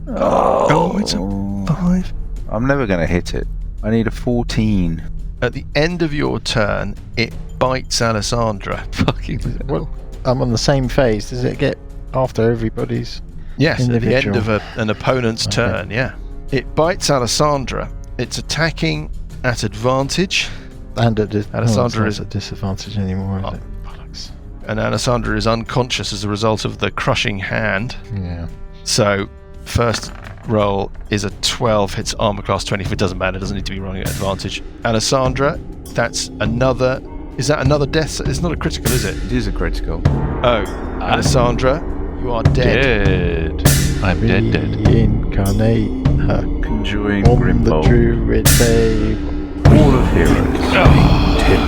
Oh, it's a 5. I'm never going to hit it. I need a 14. At the end of your turn, it bites Allessandra. Fucking Well, I'm on the same phase. Does it get after everybody's? Yes, at the end Individual. of an opponent's Okay. turn, yeah. It bites Allessandra. It's attacking at advantage, And at Allessandra is at disadvantage anymore, is Oh. it? Bollocks. and Allessandra is unconscious as a result of the crushing hand. Yeah. So, first roll is a 12, hits armor class 20. If it doesn't matter, it doesn't need to be rolling at advantage. Allessandra, that's another. Is that another death? It's not a critical, is it? It is a critical. Oh, Allessandra, you are dead. dead. I'm dead. Reincarnate her Conjuring on the Grimbold. druid table. All of heroes.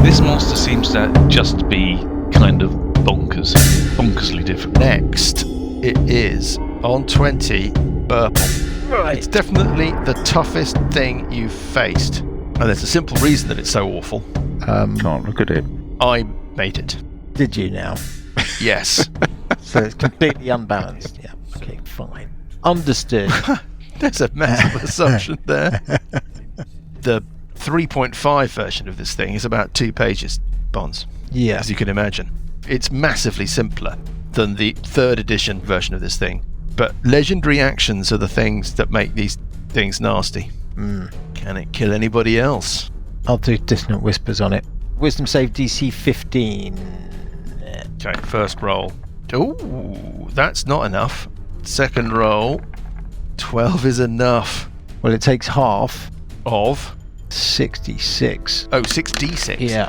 This monster seems to just be kind of bonkersly different. Next, it is on 20, Burple. It's definitely the toughest thing you've faced. And there's a simple reason that it's so awful. Can't look at it. I made it. Did you now? Yes. So it's completely unbalanced. Yeah. Okay, fine. Understood. There's a massive assumption there. The 3.5 version of this thing is about 2 pages, Bonds, Yeah. as you can imagine. It's massively simpler. than the 3rd edition version of this thing. But legendary actions are the things that make these things nasty. Can it kill anybody else? I'll do Dissonant Whispers on it. Wisdom save DC 15. Okay, first roll. Ooh, that's not enough. Second roll. 12 is enough. Well, it takes half. Of? 66. Oh, 6d6. Yeah.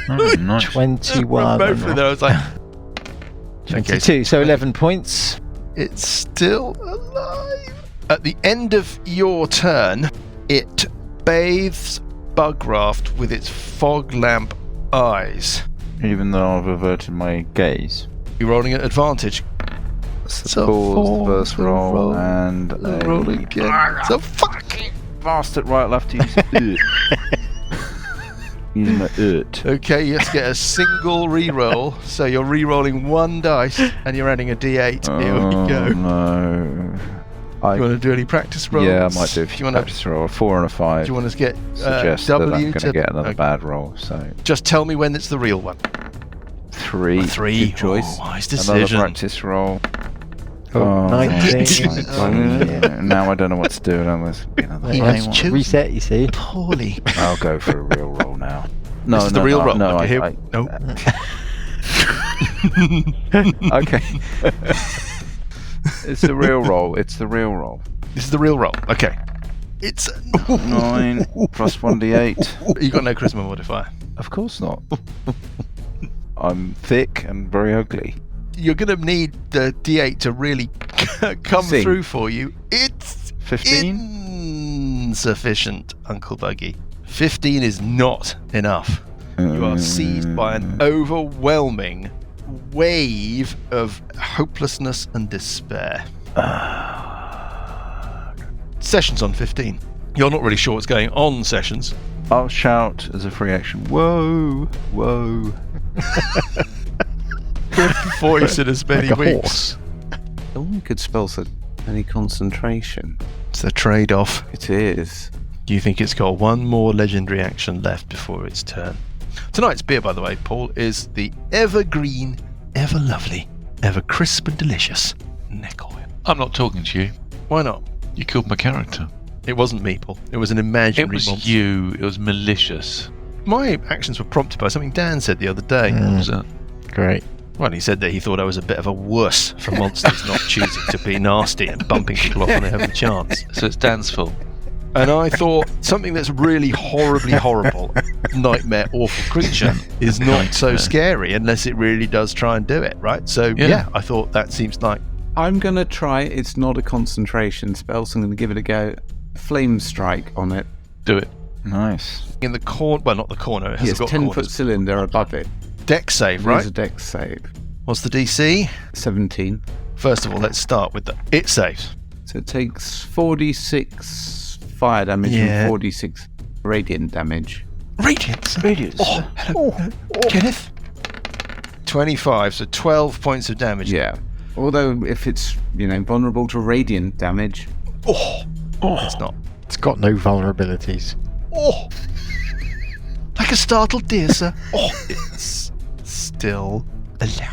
Nice. 21. Both of those, like 22, so 11 points. It's still alive. At the end of your turn, it bathes Bugraft with its fog lamp eyes. Even though I've averted my gaze. You're rolling at advantage. So pause the first roll and roll again. So fucking bastard right left to use using my Okay, you have to get a single re-roll. So you're re-rolling 1 dice and you're adding a d8. Here we go. No. You want to do any practice rolls? Yeah, I might do a few practice roll. A 4 and a 5. Do you want to get Suggest W that I'm going to get another okay. bad roll. So Just tell me when it's the real one. 3. 3. Good choice. Oh, wise Another decision. practice roll. 19. Now I don't know what to do. Reset, you see. Poorly. I'll go for a real roll now. No, This is the real roll. No, Okay, no. Okay. It's the real roll. It's the real roll. This is the real roll. Okay. It's 9 plus 1d8. You got no charisma modifier. Of course not. I'm thick and very ugly. You're going to need the D8 to really come Sing. through for you. It's 15? insufficient, Uncle Buggy. 15 is not enough. You are seized by an overwhelming wave of hopelessness and despair. Sessions on 15. You're not really sure what's going on, Sessions. I'll shout as a free action. Whoa! Whoa! Voice in as many Like a weeks. horse. Oh, you could spell so any concentration. It's the trade-off. It is. You think it's got one more legendary action left before its turn. Tonight's beer, by the way, Paul, is the evergreen, ever lovely, ever crisp and delicious neck oil. I'm not talking to you. Why not? You killed my character. It wasn't me, Paul. It was an imaginary It was monster. you. It was malicious. My actions were prompted by something Dan said the other day. What was that? Great. Well, he said that he thought I was a bit of a wuss for monsters not choosing to be nasty and bumping people off when they have the chance. So it's Dan's fault. And I thought something that's really horribly horrible, nightmare, awful creature is not so scary unless it really does try and do it, right? So, yeah I thought that seems like... I'm going to try. It's not a concentration spell, so I'm going to give it a go. Flame strike on it. Do it. Nice. in the corner, well, not the corner, it hasn't Yes, got 10-foot corners. cylinder above it. Dex save, It is right? a dex save. What's the DC? 17. First of all, let's start with the... It saves. So it takes 46 fire damage Yeah. and 46 radiant damage. Radiance. Oh, hello. Kenneth. 25, so 12 points of damage. Yeah. Although if it's, vulnerable to radiant damage, It's not. It's got no vulnerabilities. Oh! Like a startled deer, sir. Oh! It's still alive.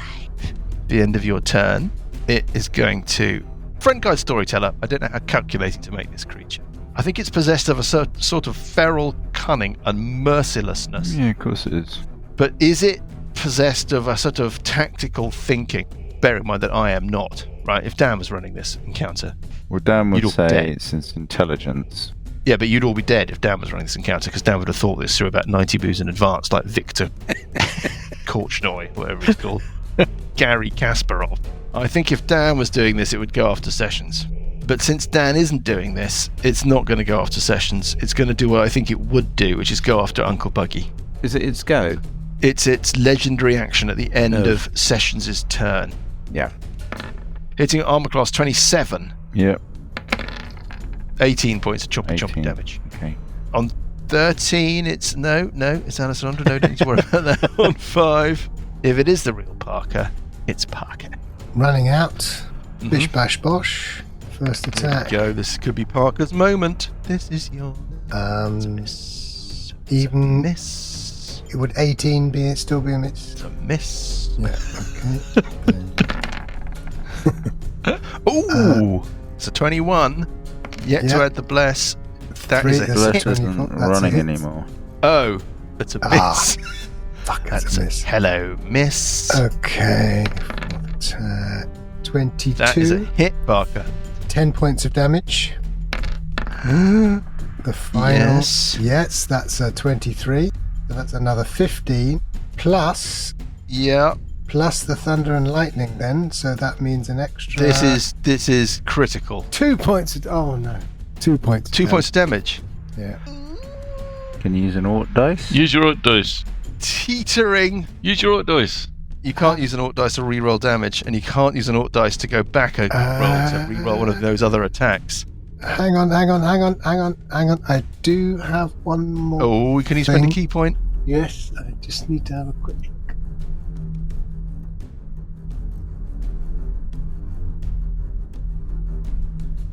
The end of your turn, it is going to... Friend Guide Storyteller, I don't know how calculating to make this creature. I think it's possessed of a sort of feral cunning and mercilessness. Yeah, of course it is. But is it possessed of a sort of tactical thinking? Bear in mind that I am not, right? If Dan was running this encounter. Well, Dan would You'd all say dead. it's its intelligence. Yeah, but you'd all be dead if Dan was running this encounter, because Dan would have thought this through about 90 boos in advance, like Victor Korchnoi, whatever he's called. Gary Kasparov. I think if Dan was doing this, it would go after Sessions. But since Dan isn't doing this, it's not going to go after Sessions. It's going to do what I think it would do, which is go after Uncle Buggy. is it its go? It's its legendary action at the end of Sessions' turn. Yeah. Hitting armor class 27, Yep. 18 points of choppy 18. damage. Okay. On 13, it's it's Allessandra. No, don't need to worry about that. On 5, if it is the real Parker, it's Parker. Running out. Bish bash bosh. First There we attack. go. This could be Parker's moment. This is your miss. Even Miss. would 18 still be a miss? It's a miss. Yeah. Okay. Ooh! It's a 21. Yet to yeah. add the bless. That Three, is a that's Bless hit. 24, isn't that's a running hit. anymore. Oh, that's a miss. Fuck, That's that's a miss. hello, miss. Okay. 22. That is a hit, Barker. 10 points of damage. The final. Yes. That's a 23. So that's another 15. Plus Yeah. the thunder and lightning then. So that means an extra... This is critical. 2 points of... Oh, no. 2 points. 2 points of damage. Yeah. Can you use an Ort dice? Use your Ort dice. Teetering. Use your Ort dice. You can't use an Ort dice to reroll damage, and you can't use an Ort dice to go back a roll to reroll one of those other attacks. Hang on. I do have one more. Oh, can you spend a thing. key point? Yes, I just need to have a quick look.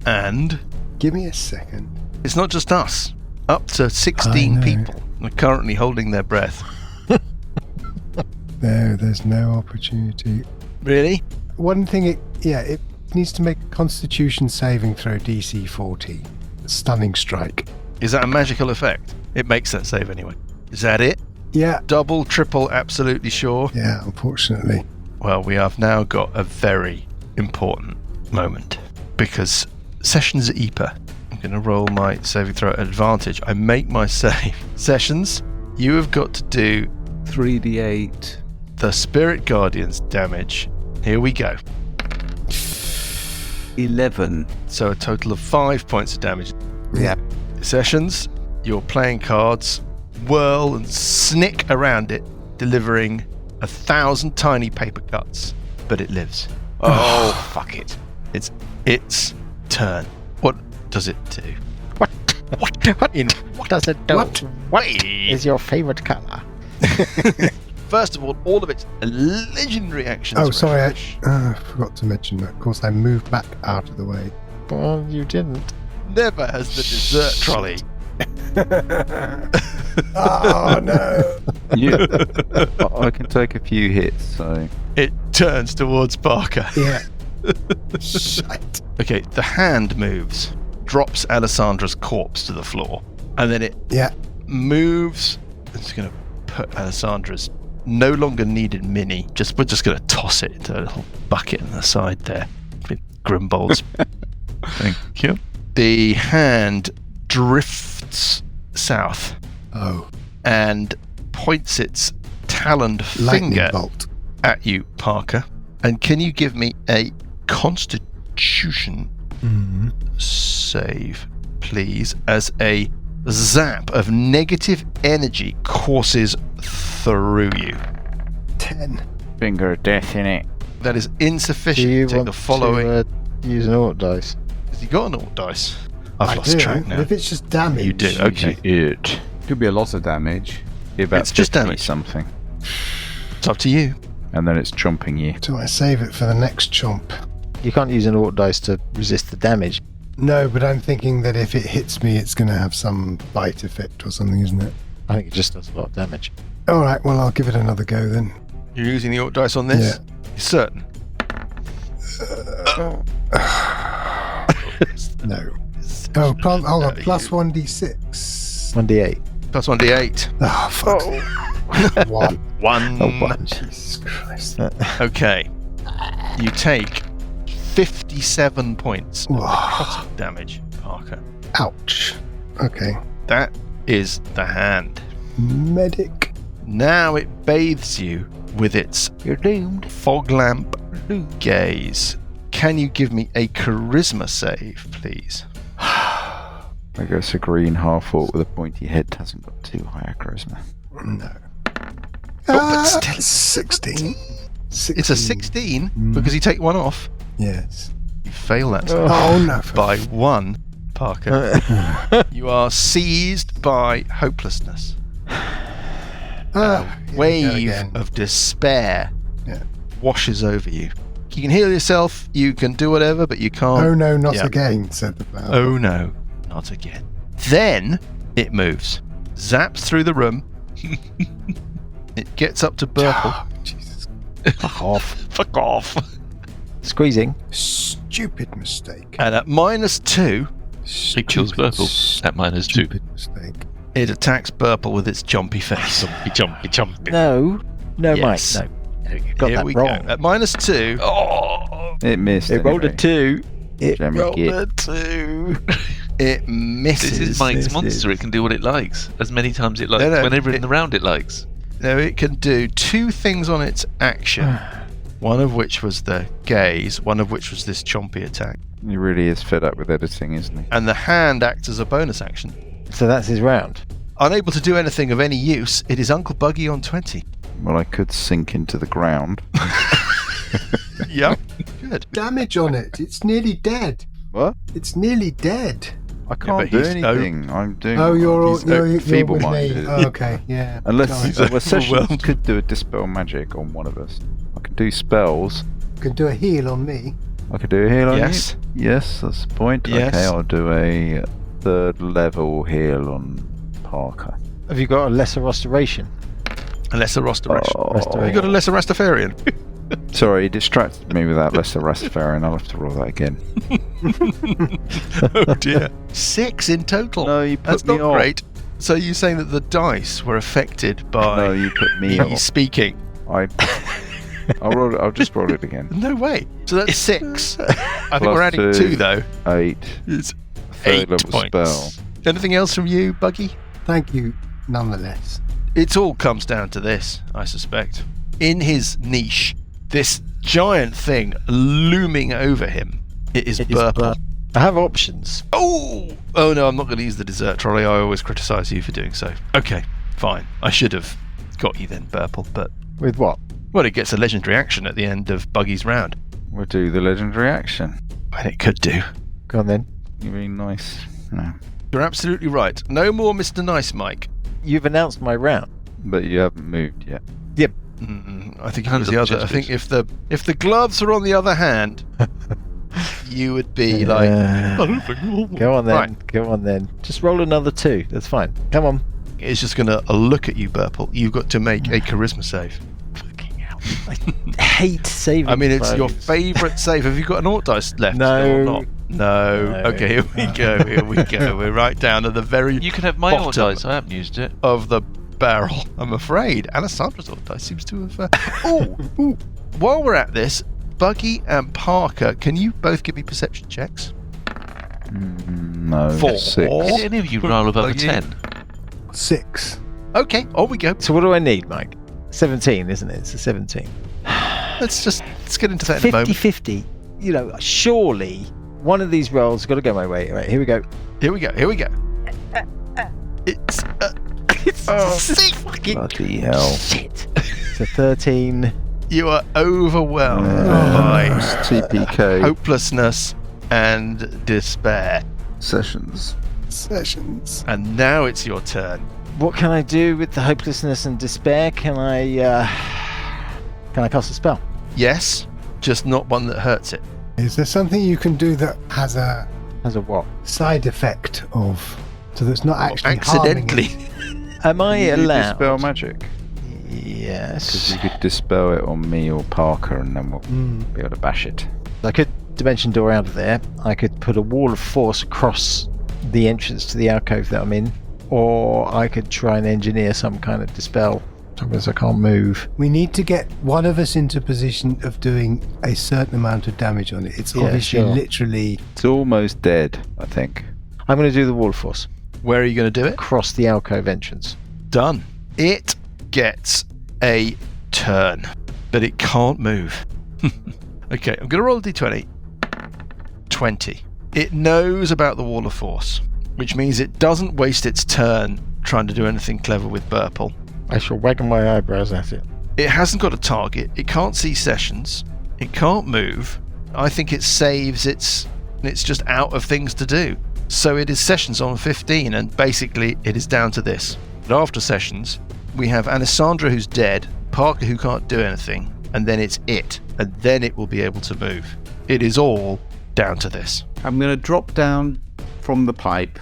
And Give me a second. it's not just us. Up to 16 I know. people are currently holding their breath. There's no opportunity. Really? One thing, it needs to make a Constitution saving throw DC 40. Stunning strike. Is that a magical effect? It makes that save anyway. Is that it? Yeah. Double, triple, absolutely sure? Yeah, unfortunately. Well, we have now got a very important moment because Sessions Epa. I'm going to roll my saving throw at advantage. I make my save. Sessions, you have got to do 3d8. the Spirit Guardian's damage. Here we go. 11. So a total of 5 points of damage. Yeah. Sessions, your playing cards whirl and snick around it, delivering 1,000 tiny paper cuts, but it lives. Oh, fuck it. It's its turn. What does it do? What In does it do? What? What is your favorite colour? First of all of its legendary actions. Oh, were sorry, fresh. I forgot to mention that. Of course, I moved back out of the way. Well, you didn't. Never has the dessert trolley. Oh, no. I can take a few hits, so It turns towards Barker. Yeah. Shite. Okay, the hand moves, drops Alessandra's corpse to the floor, and then it Yeah. moves. It's going to put Alessandra's no longer needed mini. We're just going to toss it into a little bucket on the side there with Grimbold's. Thank you. The hand drifts south Oh. and points its taloned Lightning finger bolt. at you, Parker. And can you give me a Constitution save, please, as a zap of negative energy courses through you? 10. finger of death in it. That is Do insufficient you to take want the following. to use an Ort dice? Has he got an Ort dice? I've I lost do. track now. If it's just damage. You do, okay. It. Could be a lot of damage. Be about It's just 50 damage. something, It's up to you. and then it's chomping you. Do I save it for the next chomp? You can't use an Ort dice to resist the damage. No, but I'm thinking that if it hits me, it's going to have some bite effect or something, isn't it? I think it just does a lot of damage. All right, well, I'll give it another go then. You're using the Ort dice on this? Yeah. You're certain? No. Oh, hold on. Plus 1d6. 1d8. Plus 1d8. Oh, fuck. One. One. Oh, one. Jesus Christ. Okay. You take 57 points of Whoa. necrotic damage, Parker. Ouch. Okay. That is the hand. Medic. Now it bathes you with its You're doomed. fog lamp gaze. Can you give me a charisma save, please? I guess a green half-orc with a pointy head hasn't got too high a charisma. No. but still- 16. It's a 16 because you take one off. Yes. You fail that save Oh, no. by one, Parker. You are seized by hopelessness. Ah, here we go Wave again. of despair Yeah. washes over you. You can heal yourself, you can do whatever, but you can't. Oh, no, not Yeah. again, said the flower. Oh no, not again. Then it moves, zaps through the room. It gets up to Burple. Oh, Jesus. Fuck off. Fuck off. Squeezing. Stupid mistake. And at -2, It kills Burple at -2. Stupid mistake. it attacks Burple with its jumpy face. Jumpy. No, Yes. Mike, no. You got Here that we wrong. go. At -2, It missed. It rolled a anyway. 2. It Jammy rolled git. a 2. it misses. This is Mike's This monster. is- It can do what it likes, as many times it likes, No, whenever in it- the round it likes. No, it can do 2 things on its action. One of which was the gaze, one of which was this chompy attack. He really is fed up with editing, isn't he? And the hand acts as a bonus action. So that's his round. Unable to do anything of any use, it is Uncle Buggy on 20. Well, I could sink into the ground. Yep. Good. Damage on it. It's nearly dead. What? It's nearly dead. I can't but do he's- anything. I'm doing. Oh, you're he's with me. feeble-minded. Oh, okay, yeah. Unless Sorry. well, Sessions overwhelmed. could do a dispel magic on one of us. I can do spells. You can do a heal on me. I could do a heal on Yes. you. Yes, that's the point. Yes. Okay, I'll do a 3rd level heal on Parker. Have you got a lesser restoration? A lesser restoration. Oh. You got a lesser Rastafarian. Sorry, he distracted me with that lesser Rastafarian. I'll have to roll that again. Oh dear. 6 in total. No, you put That's me not off. great. So you're saying that the dice were affected by No, you put me me off. speaking? I'll just roll it again. No way. So that's 6. I think Plus we're adding 2 though. 8. It's 3rd 8 level points. spell. Anything else from you, Buggy? Thank you, nonetheless. It all comes down to this, I suspect. In his niche, this giant thing looming over him, it is Burple. I have options. Oh no, I'm not going to use the dessert trolley. I always criticise you for doing so. Okay, fine. I should have got you then, Burple, but With what? well, it gets a legendary action at the end of Buggy's round. We'll do the legendary action. And it could do. Go on then. You're being nice. No. You're absolutely right. No more Mr. Nice Mike. You've announced my round. But you haven't moved yet. I think it Hands was the up the other. I chest, think if the gloves are on the other hand, you would be like. Go on then. Right. Go on then. Just roll another 2. That's fine. Come on. It's just going to look at you, Burple. You've got to make a charisma save. Fucking hell. I hate saving I mean, it's your throws. favourite save. Have you got an Ort dice left? No. Still or not? No. No. Okay, here we go. Here we go. We're right down at the very You can have my old bottom dice. I haven't used it. of the barrel. I'm afraid. Alessandra's Ort dice seems to have. Ooh. While we're at this, Buggy and Parker, can you both give me perception checks? No. 4. 6. Did any of you roll above a Buggy. 10? 6. Okay, on we go. So what do I need, Mike? 17, isn't it? It's a 17. Let's get into that in a moment. 50-50. You know, surely one of these rolls has got to go my way. Right, here we go. Here we go. It's sick. Bloody hell. Shit. It's a 13. You are overwhelmed It's by TPK hopelessness and despair. sessions. Sessions. And now it's your turn. What can I do with the hopelessness and despair? Can I cast a spell? Yes, just not one that hurts it. Is there something you can do that has a As a what? side effect of, so that's not actually Accidentally. harming it? Am I You allowed? dispel magic. Yes. Because you could dispel it on me or Parker and then we'll be able to bash it. I could dimension door out of there. I could put a wall of force across the entrance to the alcove that I'm in, or I could try and engineer some kind of dispel. Because I can't move. We need to get one of us into position of doing a certain amount of damage on it. It's Yeah, obviously sure. literally It's almost dead, I think. I'm going to do the wall of force Where are you going to do it? across the alcove entrance. Done. It gets a turn, but it can't move. Okay, I'm going to roll a d20. 20. It knows about the wall of force, which means it doesn't waste its turn trying to do anything clever with Burple. I shall waggle my eyebrows at it. It hasn't got a target. It can't see sessions. It can't move. I think it saves it's just out of things to do. So it is sessions on 15, and basically it is down to this. But after sessions, we have Allessandra who's dead, Parker who can't do anything, and then it's it. And then it will be able to move. It is all down to this. I'm going to drop down from the pipe.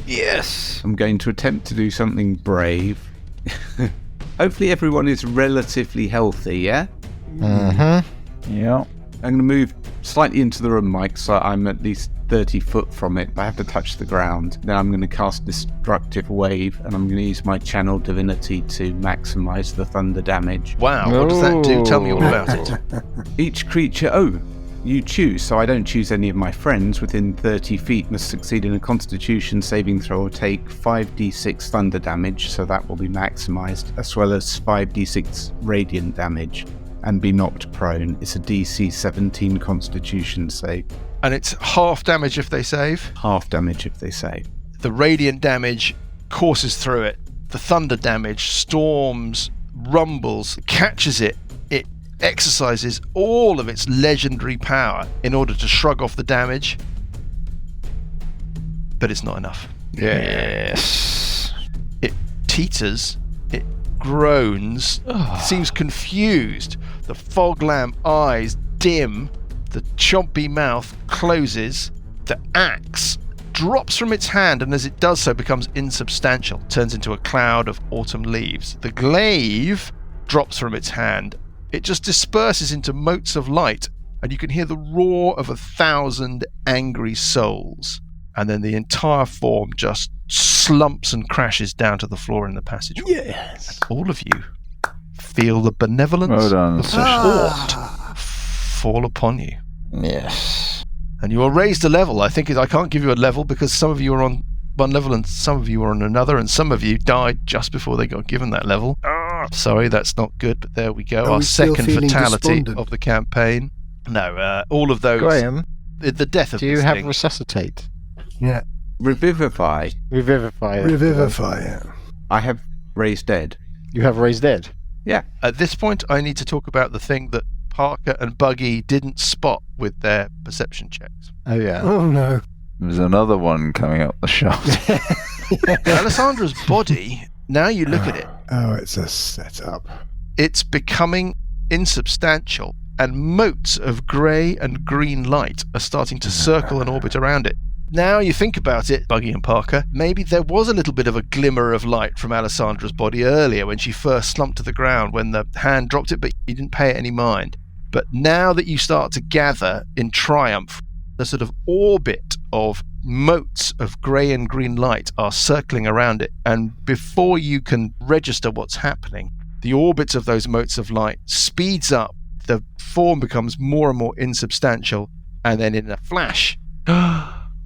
Yes! I'm going to attempt to do something brave. Hopefully everyone is relatively healthy, yeah? Mm-hmm. Yeah. I'm going to move slightly into the room, Mike, so I'm at least 30 foot from it, but I have to touch the ground. Then I'm going to cast Destructive Wave, and I'm going to use my Channel Divinity to maximize the thunder damage. Wow, what does that do? Tell me all about it. Each creature... you choose, so I don't choose any of my friends within 30 feet must succeed in a Constitution saving throw or take 5d6 thunder damage, so that will be maximized, as well as 5d6 radiant damage, and be knocked prone. It's a DC 17 Constitution save. And it's half damage if they save? Half damage if they save. The radiant damage courses through it. The thunder damage storms, rumbles, catches it. It exercises all of its legendary power in order to shrug off the damage. But it's not enough. Yes. It teeters. It groans. Seems confused. The fog lamp eyes dim. The chompy mouth closes. The axe drops from its hand, and as it does so becomes insubstantial, turns into a cloud of autumn leaves. The glaive drops from its hand. It just disperses into motes of light, and you can hear the roar of 1,000 angry souls. And then the entire form just slumps and crashes down to the floor in the passage. Yes. And all of you feel the benevolence Well done. of thought fall upon you. Yes. And you are raised a level. I can't give you a level because some of you are on one level and some of you are on another, and some of you died just before they got given that level. Sorry, that's not good, but there we go. Are Our we still second feeling fatality despondent? of the campaign. No, all of those. Graham, The death of do you this have thing. resuscitate? Yeah. Revivify. Revivify. Revivify it. I have raised dead. You have raised dead. Yeah. At this point, I need to talk about the thing that Parker and Buggy didn't spot with their perception checks. Oh yeah. Oh no. There's another one coming up the shaft. Alessandra's body, now you look at it, Oh, it's a setup. it's becoming insubstantial, and motes of grey and green light are starting to circle and orbit around it. Now you think about it, Buggy and Parker, maybe there was a little bit of a glimmer of light from Alessandra's body earlier when she first slumped to the ground, when the hand dropped it, but you didn't pay it any mind. But now that you start to gather in triumph, the sort of orbit of motes of grey and green light are circling around it, and before you can register what's happening, the orbit of those motes of light speeds up, the form becomes more and more insubstantial, and then in a flash,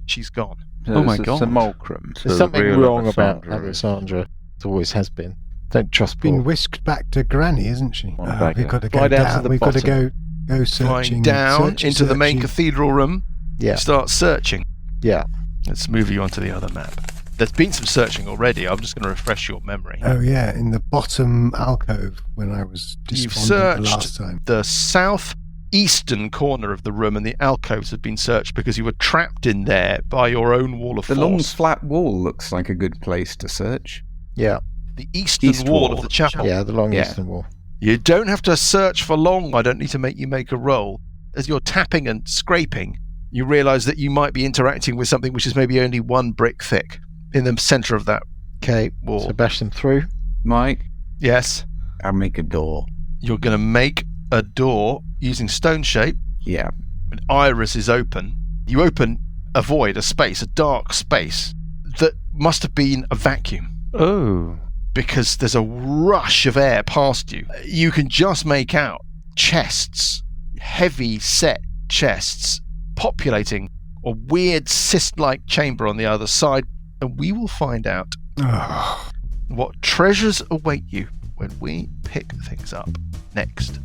she's gone. Oh my It's a God. simulacrum. So There's the something real wrong about Allessandra is- Alessandra. It always has been. Don't trust Been Paul. whisked back to Granny, isn't she? On back We've up. got to go Fly down to down. the We've got to bottom. go searching. Flying down searching, into the main searching. cathedral room, Yeah. start searching. Yeah. Let's move you onto the other map. There's been some searching already. I'm just going to refresh your memory. Oh yeah, in the bottom alcove when I was You've despondent the searched last time. the southeastern corner of the room, and the alcoves have been searched because you were trapped in there by your own wall of The force. long flat wall looks like a good place to search. Yeah. The eastern East wall wall of the chapel. Yeah. The long Yeah. eastern wall. You don't have to search for long. I don't need to make you make a roll. As you're tapping and scraping, you realise that you might be interacting with something which is maybe only one brick thick in the centre of that Okay. wall. So bash them through. Mike, Yes, I'll make a door. you're going to make a door using stone shape. Yeah. An iris is open. You open a void, a space, a dark space that must have been a vacuum, Oh. because there's a rush of air past you. You can just make out chests, heavy set chests, populating a weird cyst-like chamber on the other side, and we will find out Oh, what treasures await you when we pick things up next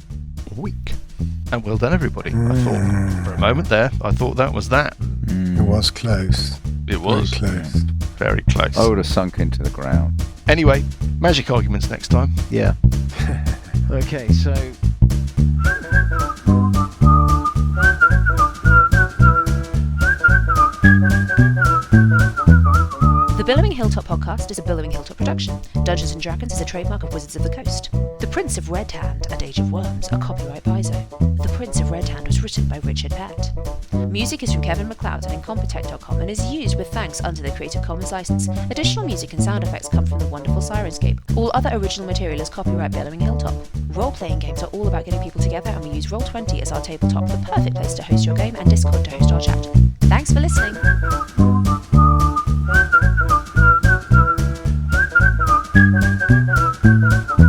week. And well done, everybody. I thought for a moment there, I thought that was that. it was close. It was Very close. very close. I would have sunk into the ground. Anyway, magic arguments next time. Yeah. Okay. So. The Billowing Hilltop podcast is a Billowing Hilltop production. Dungeons and Dragons is a trademark of Wizards of the Coast. The Prince of Red Hand and Age of Worms are copyright Paizo. The Prince of Red Hand was written by Richard Pett. Music is from Kevin MacLeod and Incompetech.com and is used with thanks under the Creative Commons license. Additional music and sound effects come from the wonderful Sirenscape. All other original material is copyright Billowing Hilltop. Role-playing games are all about getting people together, and we use Roll20 as our tabletop, the perfect place to host your game, and Discord to host our chat. Thanks for listening. Thank you.